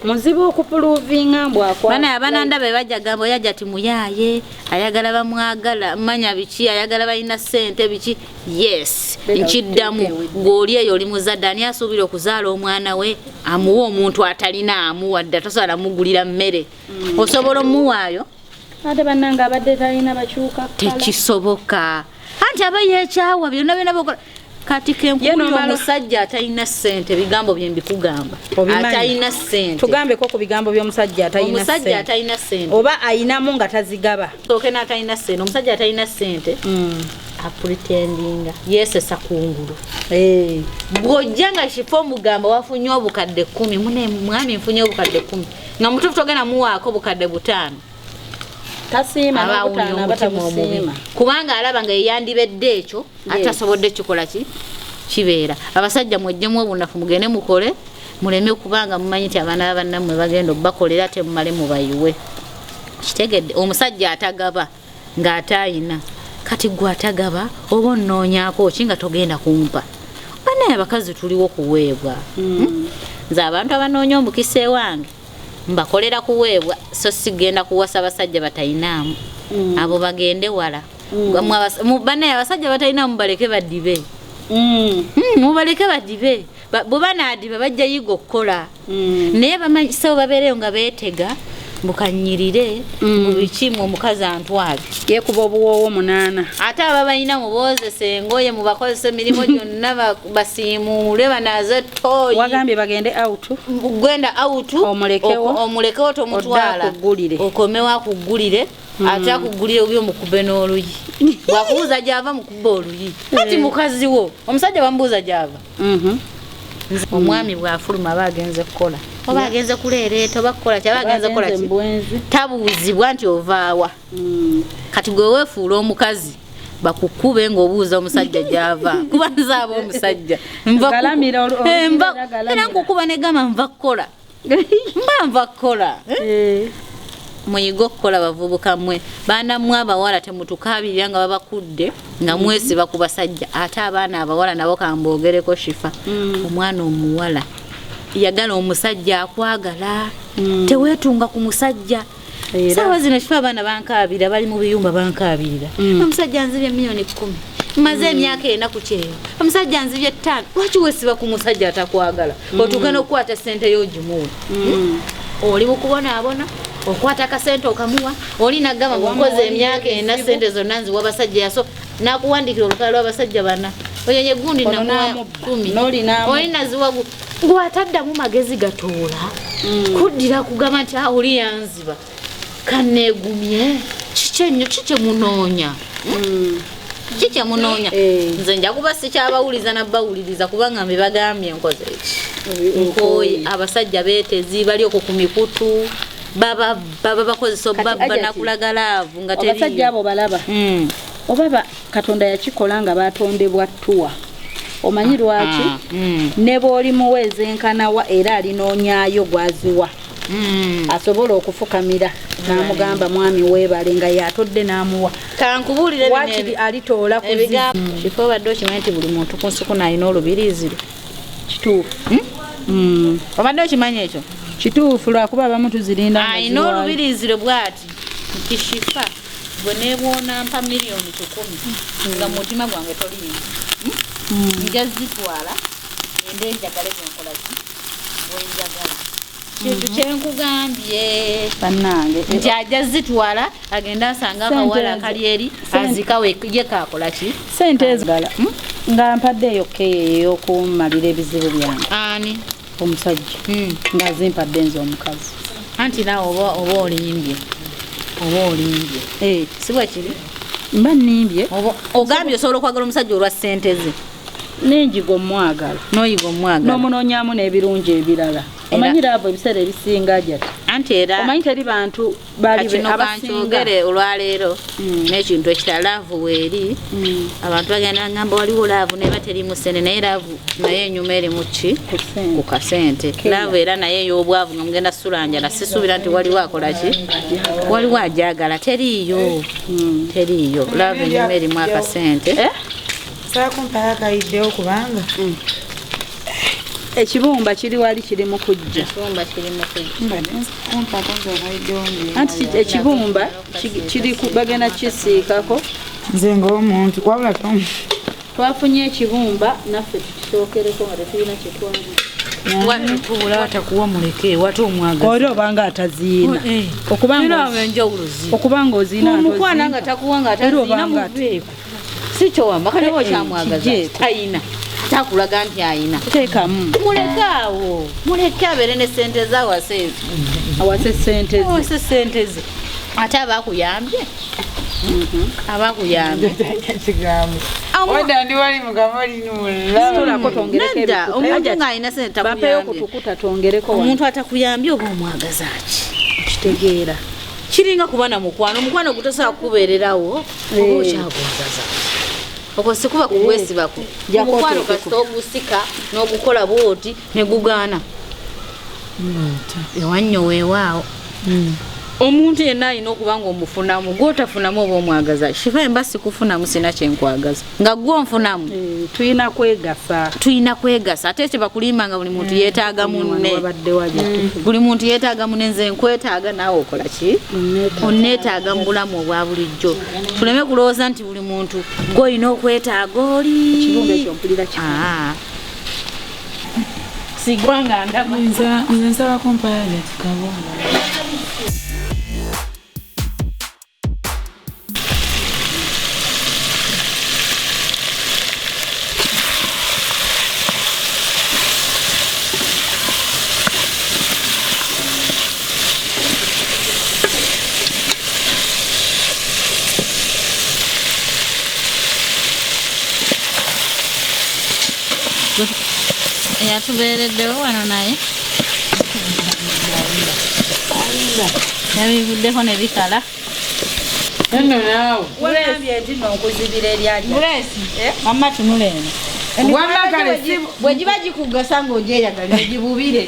muzibu okupuluvinga bana abananda be bajja gamba oyajja ti muyaaye ayagala bamwagala manya biki ayagala balina ssente biki yes nkiddamu ng'oli eyo oli muzadde ani asuubira okuzaala omwana we amuwa omuntu atalina amuwa dda tosobola mugulira mmere osobola omuwaayo ate bannanga abadde talina bakyuka tekisoboka anti aba yeekyawa byonna byonna bokola kati kenkuulira omusajja atalina ssente bigambo bye mbikugamba atalina ssente tugambeko ku bigambo by'omusajja atalina ssente oba ayinamu nga tazigaba soke n'atalina ssente omusajja atalina ssente apretendinga yesesa kungulu bw'ojja nga kifo omugamba wafunye obukadde 10 mune mwami nfunye obukadde 10 nga mutuufu togenda muwaako obukadde 5 tasiima n'obutaana kubanga alaba nga yeyandibedde ekyo atasobodde kikola kibeera abasajja mwejjemu obunafu mugende mukole muleme kubanga mumanyi nti abaana bannammwe bagenda obakolera ate mumale mubayiwe kitegedde omusajja atagaba ng'atayina kati gwe atagaba oba onnoonyaako ki nga togenda kumpa banaye abakazi tuliwo kuweebwa nze abantu abanoonya omukisa ewange mbakolera kuweebwa so sigenda kuwasa basajja batayinaamu abo bagende wala banaye abasajja batayinaamu baleke baddibe mubaleke baddibe bwe banaadiba bajja yiga okukola naye bamanyisawo babeereyo nga beetega mukanyirire mu bikimu omukazi antwale yekuba obuwoowo 8 ate aba balina muboozesa engoye mubakozesa emirimu gyonna basiimuule banaaze toyi wagambye bagende out genda out omulekewo tomutwala okomewo akuggulire ate akuggulire obi omukube n'oluyi bwakubuuza gyava mukube oluyi ati mukazi wo omusajja bamubuuza gyava omwami bwafuluma aba agenze kukola oba agenze kuleereeta oba kukola kyaba agenze kukola tabuuzibwa nti ovaawa kati gwe weefuula omukazi bakukube ng'obuuza omusajja gy'ava kuba nzaaba omusajja era nkukuba negamba nva kukola nva kukola muyiga okukola bavubuka mmwe baana mmwe abawala temutukaabirira nga babakudde nga mwesiba ku basajja ate abaana abawala nabo kambogereko shifa omwana omuwala yagala omusajja akwagala teweetunga ku musajja saawa zino shifa abaana bankaabira bali mu biyumba bankaabirira omusajja nzibye miliyoni 10 maze emyaka ena ku kyeyo omusajja nzibye 5 lwaki weesiba ku musajja atakwagala otuuke n'okukwata ssente y'ogimuwa oli mukubonaabona okwata akasente okamuwa oli nagamba mukoze emyaka ena ssente zonna nziwa basajja yaso nakuwandikira olukala lw'abasajja bana oyo ye gundi nakuwa 10 oli naziwa gwataddamu magezi gatoola kuddira kugamba nti oli yanziba kanneegumye kikyemunoonya kikyemunoonya nze nja kuba sikyabawuliza nabbawuliriza kubanga mbe bagambye nkoze eki nkooye abasajja beetezi bali okwo ku mikutu baba bakozesa obabba nakulagalaavu nga teriyo abasajja abo balaba oba katonda yakikola nga batondebwa ttuwa omanyi lwaki ne bw'oli muweezenkanawa era alinoonyaayo gwaziwa asobola okufukamira n'amugamba mwami weebale nga yatodde n'amuwa kankubuulire wakiri alitoola ku kifo obadde okimanyi nti buli muntu ku nsuku n'alina olubiriziro kituufu obadde okimanyi ekyo kituufu lwakuba abamu tuzirinda alina olubiriziro bw'ati nkishifa bwe neebwonampa miliyoni 10 nga mutima gwange toliina nja zitwala ende njagale zenkolaki wenjagala kintu kyenkugambye bannange nti ajja zitwala agenda asanga akawala akali eri azikawe ye kakolaki sente ezigala nga mpadde eyo ey'okumalira ebizibu byange ani omusajja nga zimpadde nze omukazi anti naawe oba olimbye si bwe kiri mba nnimbye ogambye osobola okwagala omusajja olwa ssente ze n'enjigo mwagala n'oyiga omwagala n'omunoonyaamu n'ebirungi ebirala omanyira abo ebiseera ebisinga Hajjat anti era omanyi teri bantu kino kankyogere olwaleero n'ekintu ekitala laavu weeri abantu bagenda ngamba waliwo laavu naye bateri mu ssente naye laavu naye enyuma eri mu ki ku kasente laavu era naye ey'obwavu nga mugenda sulanjala sisuubira nti waliwo akola ki waliwo ajagala teriiyo teriiyo laavu enyuma erimu akasente saakumpala kayiddewo kubanga ekibumba kiri wali kiri mu kujja anti ekibumba kiri bagenda kisiikako nze ng'omuntu wabula twafunye ekibumba naffe tukisookereko nga tetulina tubula watakuwa muleke wate omwagaza oli obanga ataziina okubanga oziina omukwana nga takuwa nga ataziina muveeko si kyowamba kalewo kyamwagaza tayina takulaga nti ayina teekamu mulekaawo muleke abeere ne sente ze awase sente ze ate abakuyambye abakuyambye oda ndi wali mugamba tulako tongereko nedda omuntu ng'alina sente bapeyo kutukuta tongereko omuntu atakuyambye oba omwagaza ki kitegeera kiringa kuba na omukwano gutosobola kukubeererawo oba okyagonzaza okwo sikuba kuwesibako omukwano kasita ogusika n'ogukola bwoti ne gugaana ewannyo weewaawo omuntu yenna alina okuba nga omufunamu gwotafunamu oba omwagaza shifa emba sikufunamu sina kyenkwagaza nga gwonfunamu tulina kwegasa ate ekyo bakulimba nga buli muntu yeetaaga munne buli muntu yeetaaga munne nze nkwetaaga naawe okola ki onneetaaga mu bulamu obwa bulijjo tuleme kulowooza nti buli muntu gw'olina okwetaaga oli sigwanga ndaba nze nsaba kumpala nekikabonga eyatubeereddewo wano naye yabivuddeko ne bikala eno naawe wegambye nti n'okuzibira eryali mama tunula eno bwe giba gikugasa ng'ogyeyagalira gibubire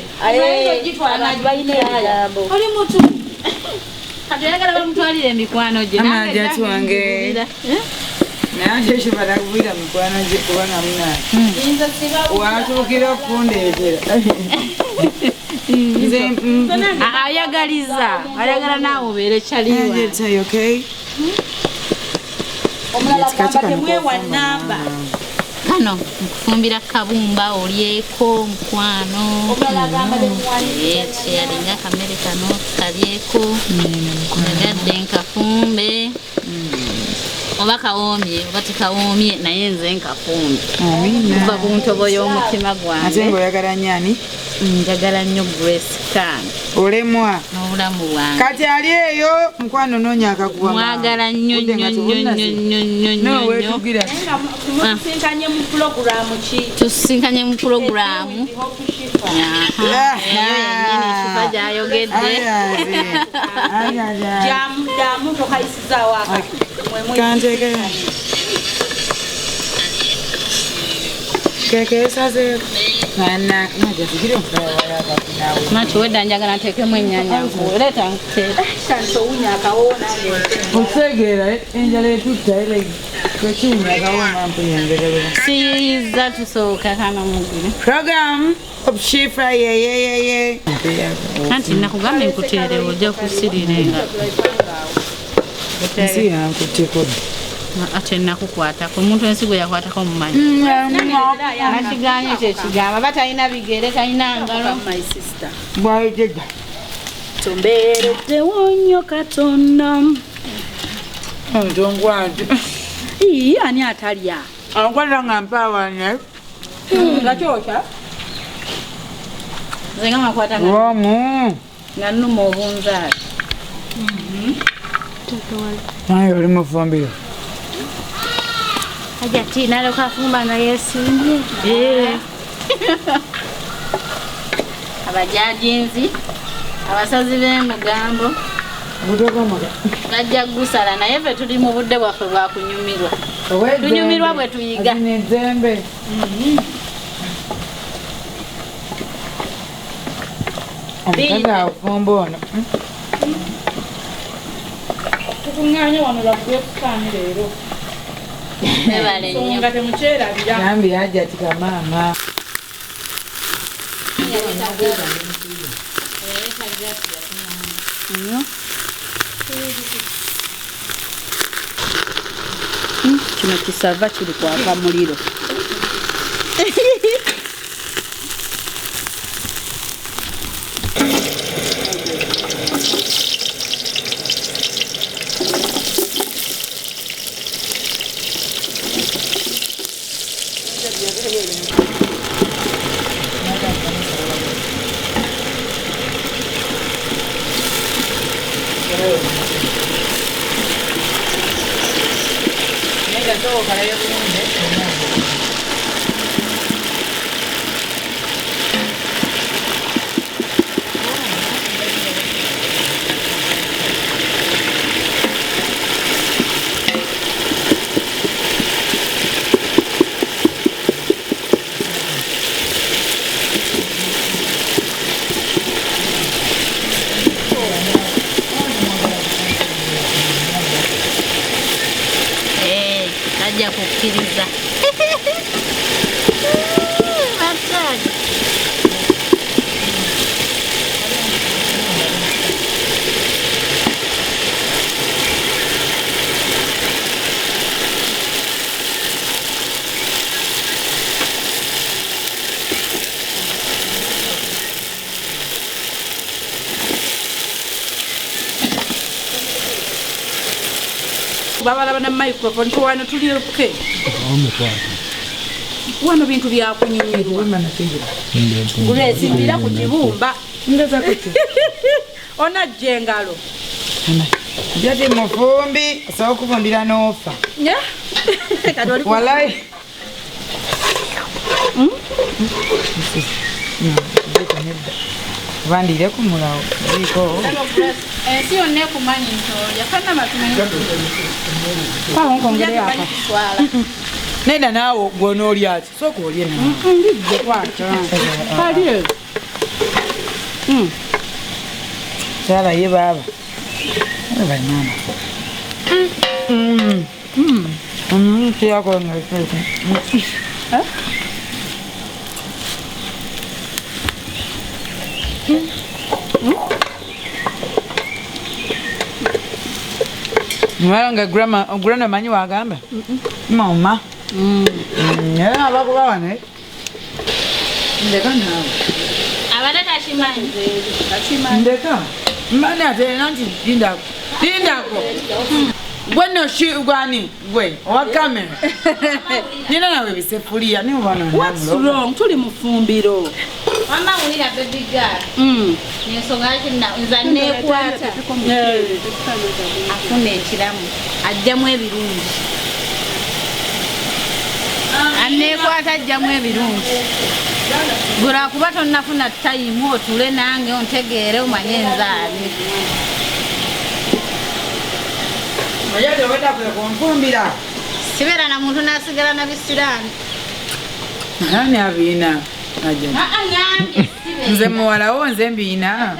oli mutu kati oyagala bamutwalira emikwano gye Hajjat wange naye ekyo balakubira mikwano gye kuba namuna watuukira okundeetera ayagaliza ayagala naawe obeere kyaliwa omulala gamba temwewa namba kano nkufumbira kabumba olyeko mukwano yalinga akamere kano kalyeko nagadde nkafumbe oba kawoomye oba tekawoomye naye nze nkafumbe kuva ku ntobo y'omutima gwange ate ng'oyagala nnyani njagala nnyo Grace Khan olemwa n'obulamu bwange kati ali eyo mukwano noonya akakuba mwagala nnyo wetugira tusinkanye mu pulogulaamu ki tusinkanye mu pulogulaamu eyo yennyini kifa gyayogedde jamu tokayisizaawo akati kanteke kekeesazeeko mati wedda njagala nteekemu ennyaanya leeta owunya akawo okutegeera enjala etutta kwekiwunya akawo mpuyongerera siyiza tusooka kano mugire program obushifa yeyeyeye anti nakugamba enkuteerewo ojja kusirirenga ensi yankutiko ate nakukwatako omuntu ensigo yakwatako mumanyi nakiganye kyekigamba batalina bigere talina ngalo bwayitega tumbeereddewo nnyo katonda ntongwati ani atalya ankwata nga mpaawanye nga kyokya nze nga makwata omu nga nnuma obunzaali naye oli mufumbiro Hajjati naloka afumba nga yesimbye. Abajajinzi abasazi b'emugambo bajja gusala naye ffe tuli mu budde bwaffe bwa kunyumirwa. Tunyumirwa bwe tuyiga. Nezembe. Omukazi afumba ono. Tukuŋŋaanye wano lwakubeekukaani leero. Nebale nnyo. Nga temukyerabira. Nambi Hajjat kamaama. Kino kisava kiri kwaka muliro. Ajja kukkiriza. Masaji. Babalaba na microphone tuwano tuliruke. Wano bintu bya kunyumirwa. Gulezi bila ku kibumba. Ndeza kuti. Ona jengalo. Jadi mufumbi sawa kufumbira n'ofa. Nya? Kadoli. Walai. Vandire kumulawo. Biko. Si onne kumanyi ntoya. Kana matumanyi. Kwa nkongere hapa. Nenda nawo gwonooli ati. Soko olye nawo. Ndije kwata. Kali. Sala ye baba. Banyama. Kia kwa ngaifu. Mwanga grandma manyi wagamba? Mama. Yeah, abakuba wane. Ndeka nawe. Abadde tashimanyi. Ndeka. Mbani ate nanti dindako. Dindako. Gweno shi ugani gwe wa kamera. Nina nawe bisefulia ni ubana nani. What's wrong? Tuli mufumbiro. Mama ulira baby girl. Nensonga kina nza nekwata. Afune ekiramu. Ajjamu ebirungi. Anekwata ajjamu ebirungi. Gura kuba tonnafuna time otule nange ontegeere omanye nzaali. Mayade wenda kumfumbira. Sibera na muntu nasigala na bisirani. Nani abina? Aje. Nyange Nze muwala wo nze mbina.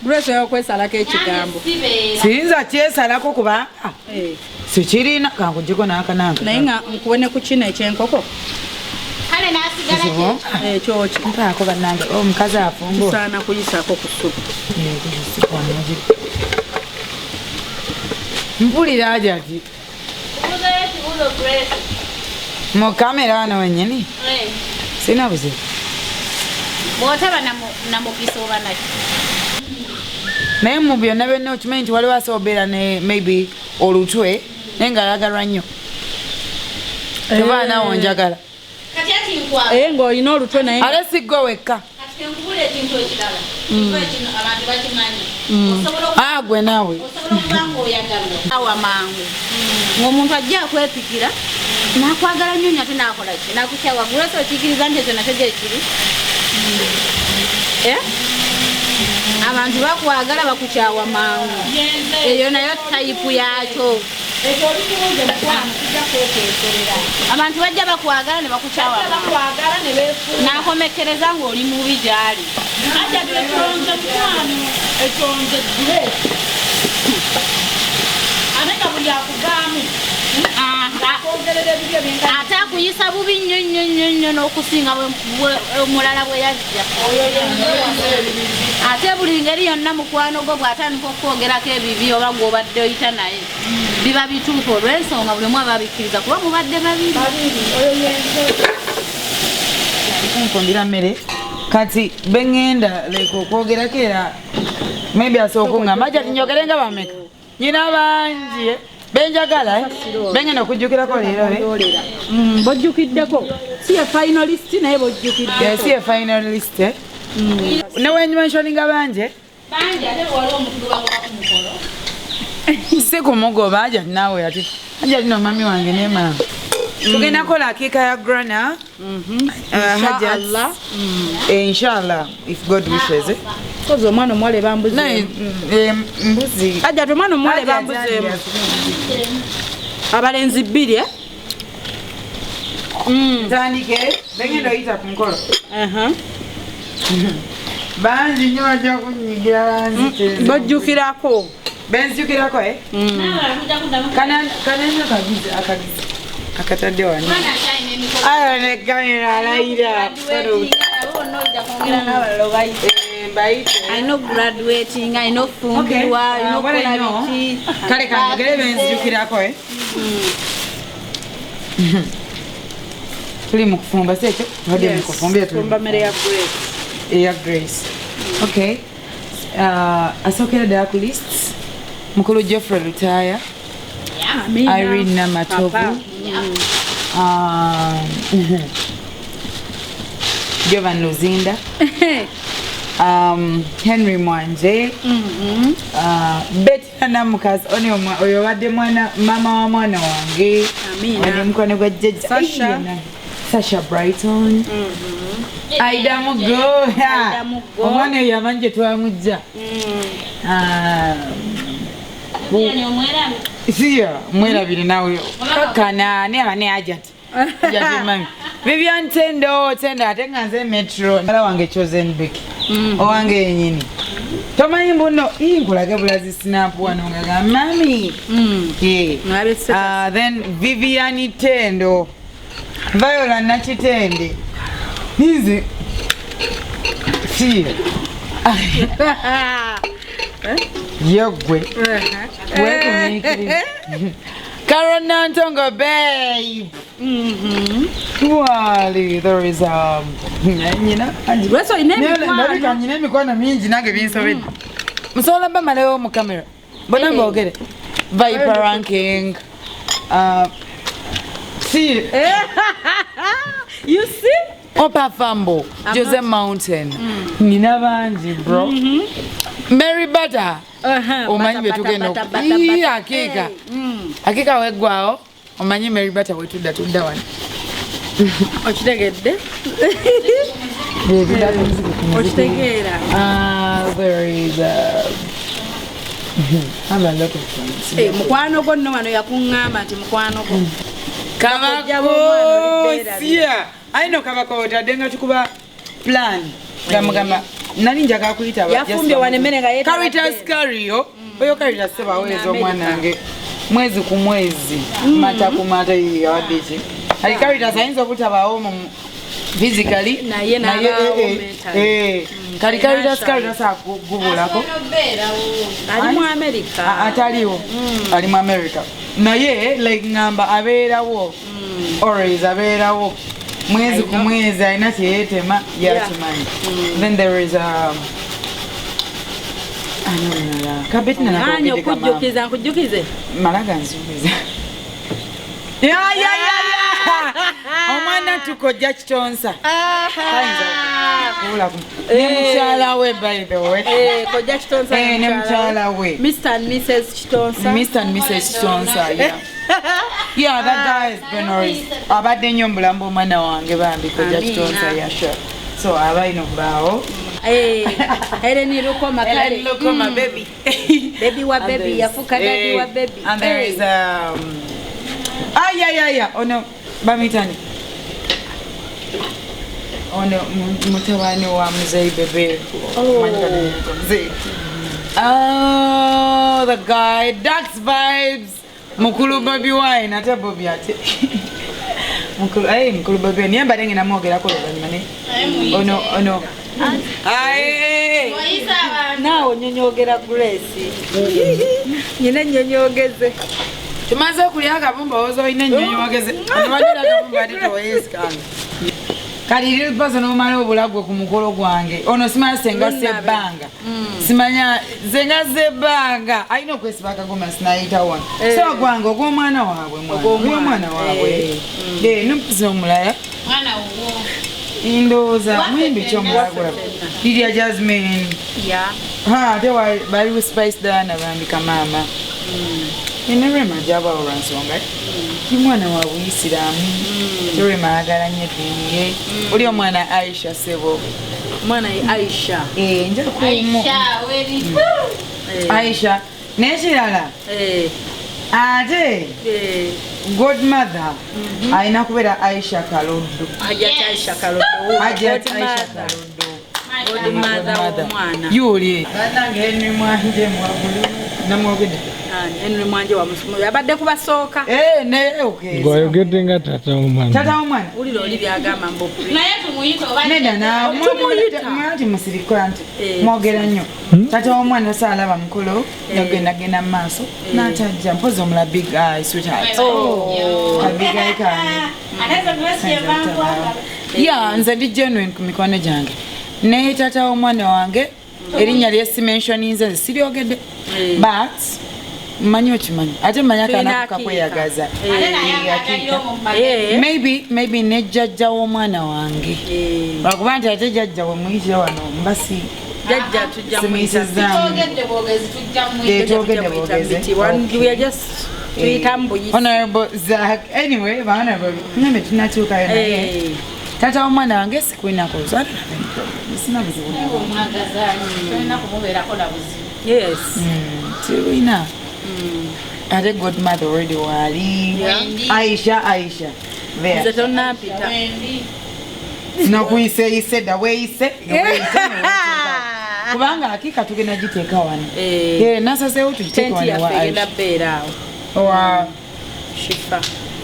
Grace yakwesalako ekigambo. Siyinza kyesalako kuba sikirina kankugiko n'akananga. Naye nga nkuwone ku kino ekyenkoko. Kale nasigala ekyoki. Ntaako bannange omukazi afumbo. Tusaana kuyisaako ku ssupu. Mpulira Hajjati. Mu kamera wano wennyini? Sina buzibu. Bw'otaba namugisa oba nakyo. Naye mu byonna byonna okimanyi nti waliwo asobola ne maybe olutwe naye ng'alagalwa nnyo. Teba naawo njagala. Kati ati nkwaga. Ng'olina olutwe naye. Ale si gwe wekka. Kati nkubula ekintu ekirala. Ekintu ekino abantu bakimanyi. Gwe naawe. okubanga oyagala awa mangu ng'omuntu ajja akwepikira n'akwagala nnyo ate n'akola ki n'akukyawa gulasa okikiriza nti ekyo nakyo gyekiri abantu bakwagala bakukyawa mangu eyo nayo tayipu yakyo abantu bajja bakwagala ne bakukyawa n'akomekereza ng'oli mubi gyali ate akuyisa bubi nnyo n'okusinga omulala bwe yajja ate buli ngeri yonna mukwano gwo bw'atandika okwogerako ebibi oba gw'obadde oyita naye biba bituufu olw'ensonga buli omu aba abikkiriza kuba mubadde babiri kunfundira mmere kati bengenda like okwogerako era maybe asooka ngamba Hajjat njogere nga bameka nyina bangi benjagala bengenda okujjukirako leero bojjukiddeko si ye finalist naye bojjukidde si ye finalist ne wendimensioninga banje si kumugoba Hajjat naawe ati Hajjat no mami wange ne mama tugenda kola hakika ya grana Hajjat inshallah if God wishes kozo omwana omwale bambuze mbuzi Hajjat omwana omwale bambuze abalenzi bbiri tandike bengenda oyita ku mukolo bangi nnyo bajja kunyigira banzite bojjukirako benzijukirako kananya akagizi akatadde wani ayo ne kamera alayira alina graduating alina okufumbirwa alina okukola biki kale kanjogere benzijukirako tuli mu kufumba si ekyo badde mu kufumbira fumba mmere ya Grace eya Grace okay asookera ddala ku lists mukulu Geoffrey Lutaya Irene Namatovu Jovan Luzinda Henry Mwanje Betty Namukazi oyo wadde mama wa mwana wange wadde mukwano gwa jjajja Sasha Brighton Aida Mugo omwana oyo amanyi gye twamujja siya mwerabire nawe kakana ne Hajjat mami Vivian Tendo ate nga nze metro mala wange chosen biki owange yenyini tomanyi mbuno inkulage bulazi snap wano nga mami then Vivian Tendo Viola Nachitende hizi siya yogwe Karen Nantongo babe Wally there is you know Weso ine mikono mingi nange binsobedde musobola bamalewo mu camera bona mbogere Viper ranking see you see Opa Fambo Jose Mountain nina bangi bro Mary Butter omanyi betugenda Hakika Hakika weggwawo omanyi Mary Butter wetudda wano okitegedde okitegeera there is mukwano gwo nno wano yakuŋŋamba nti mukwano gwo kabakosia ayino kabako otadde nga tukuba plan gamugamba nali njagala kuyita yafumbye wanemere nga yeeta Caritas Cario oyo Caritas sebaweza omwana wange mwezi ku mwezi mata ku mata yawadde ki ali Caritas ayinza obutabaawo mu physically naye kali Caritas akugubulako ali mu America ataliwo ali mu America naye like ngamba abeerawo always abeerawo mwezi ku mwezi alina kyeyetema yakimanyi then there is nkujjukize malaga nzukiza omwana Bana tukojja kitonsa. Ne mukyala we by the way. Kojja Kitonsa. Ne mukyala we. Mr. and Mrs. Kitonsa. Mr. and Mrs. Kitonsa, yeah. Yeah, that guy is Benoris. Abadde nnyo mulambo omwana wange bambi kojja Kitonsa, yeah, sure. So abaino bao. Heleni Lukoma kale. Heleni Lukoma baby. Baby wa baby yafuka daddy wa baby. And there is yeah. Oh no, bamitani. Ono mutabani wa mzee bebe. Oh, the guy Dax vibes. Mukulu baby wine ate bobi ate. Mukulu baby niamba dengi na mogera ko banyane. Ono. Nawo nyonyogera Grace. Nyine nyonyogeze. Tumaze kulya akabumba ozo ine nyonyogeze. Anwadira akabumba ate toyeskanga. Kali lipazo nomala obulagwe ku mukolo gwange. Ono simanya senga sebanga. Simanya zenga zebanga. Ayino kwesibaka goma sinaita wana. So gwange ogw'omwana waabwe mwana waabwe. Numpizo mulaya. Mwana uwo. Indoza mwimbi chomulagula. Lydia Jasmine. Yeah. They were bali spice dana bambika mama. Inere majaba oransonga. Mwana wa Islam. Tore magala nyedinye. Uli omwana Aisha sebo. Mwana Aisha. Nja ku Aisha weri. Aisha nechirala. Ate. Godmother. Aina kubera Aisha Kalodo. Hajjat Aisha Kalodo. Hajjat Aisha Kalodo. Godmother w'omwana. Yuli. Banange Henry Mwanje mwagulu. Namwogede. Henry Mwanje wa musumo. Yabadde kubasooka. Okay. Gwayogedde nga tata w'omwana. Tata w'omwana. Uliro oli byagamba mbopu. Naye tumuyita oba Nenda na mwati musirikira nti mwogera nnyo. Tata w'omwana saalaba mukolo yagenda mu maaso n'atajja mpozi omula big eye sweetheart. Big eye kange. Yeah, nze ndi genuine ku mikono gyange. Naye tata w'omwana wange erinnya lyesimensioninze siryogedde. But manyi okimanyi ate manya kana kakweyagaza. Maybe ne jjajja w'omwana wange. Lwakuba nti ate jjajja we muyitira wano mbasi. Jjajja tujja muyitizaamu. Twogedde bwogezi. We are just tuyitambuyisa. Honorable Zach. Anyway, honorable. Nyambe tunatuukayo naye. Tata w'omwana wange sikwinakoza. Sina buzibu. tulina kumubeerako na buzibu. Yes. Tulina. Ate godmother already wali. Aisha. There. Nze tonnampita. Nakuyise da weeyise. Kubanga Hakika tugenda giteeka wano. Nasaseewo tugiteeka wano wa Aisha. Egenda beera awo. Owa Shifa.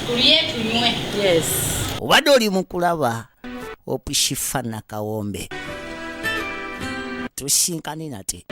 Tulye tunywe. Yes. Obadde oli mu kulaba Opushifa na Kawombe tusinkane nate.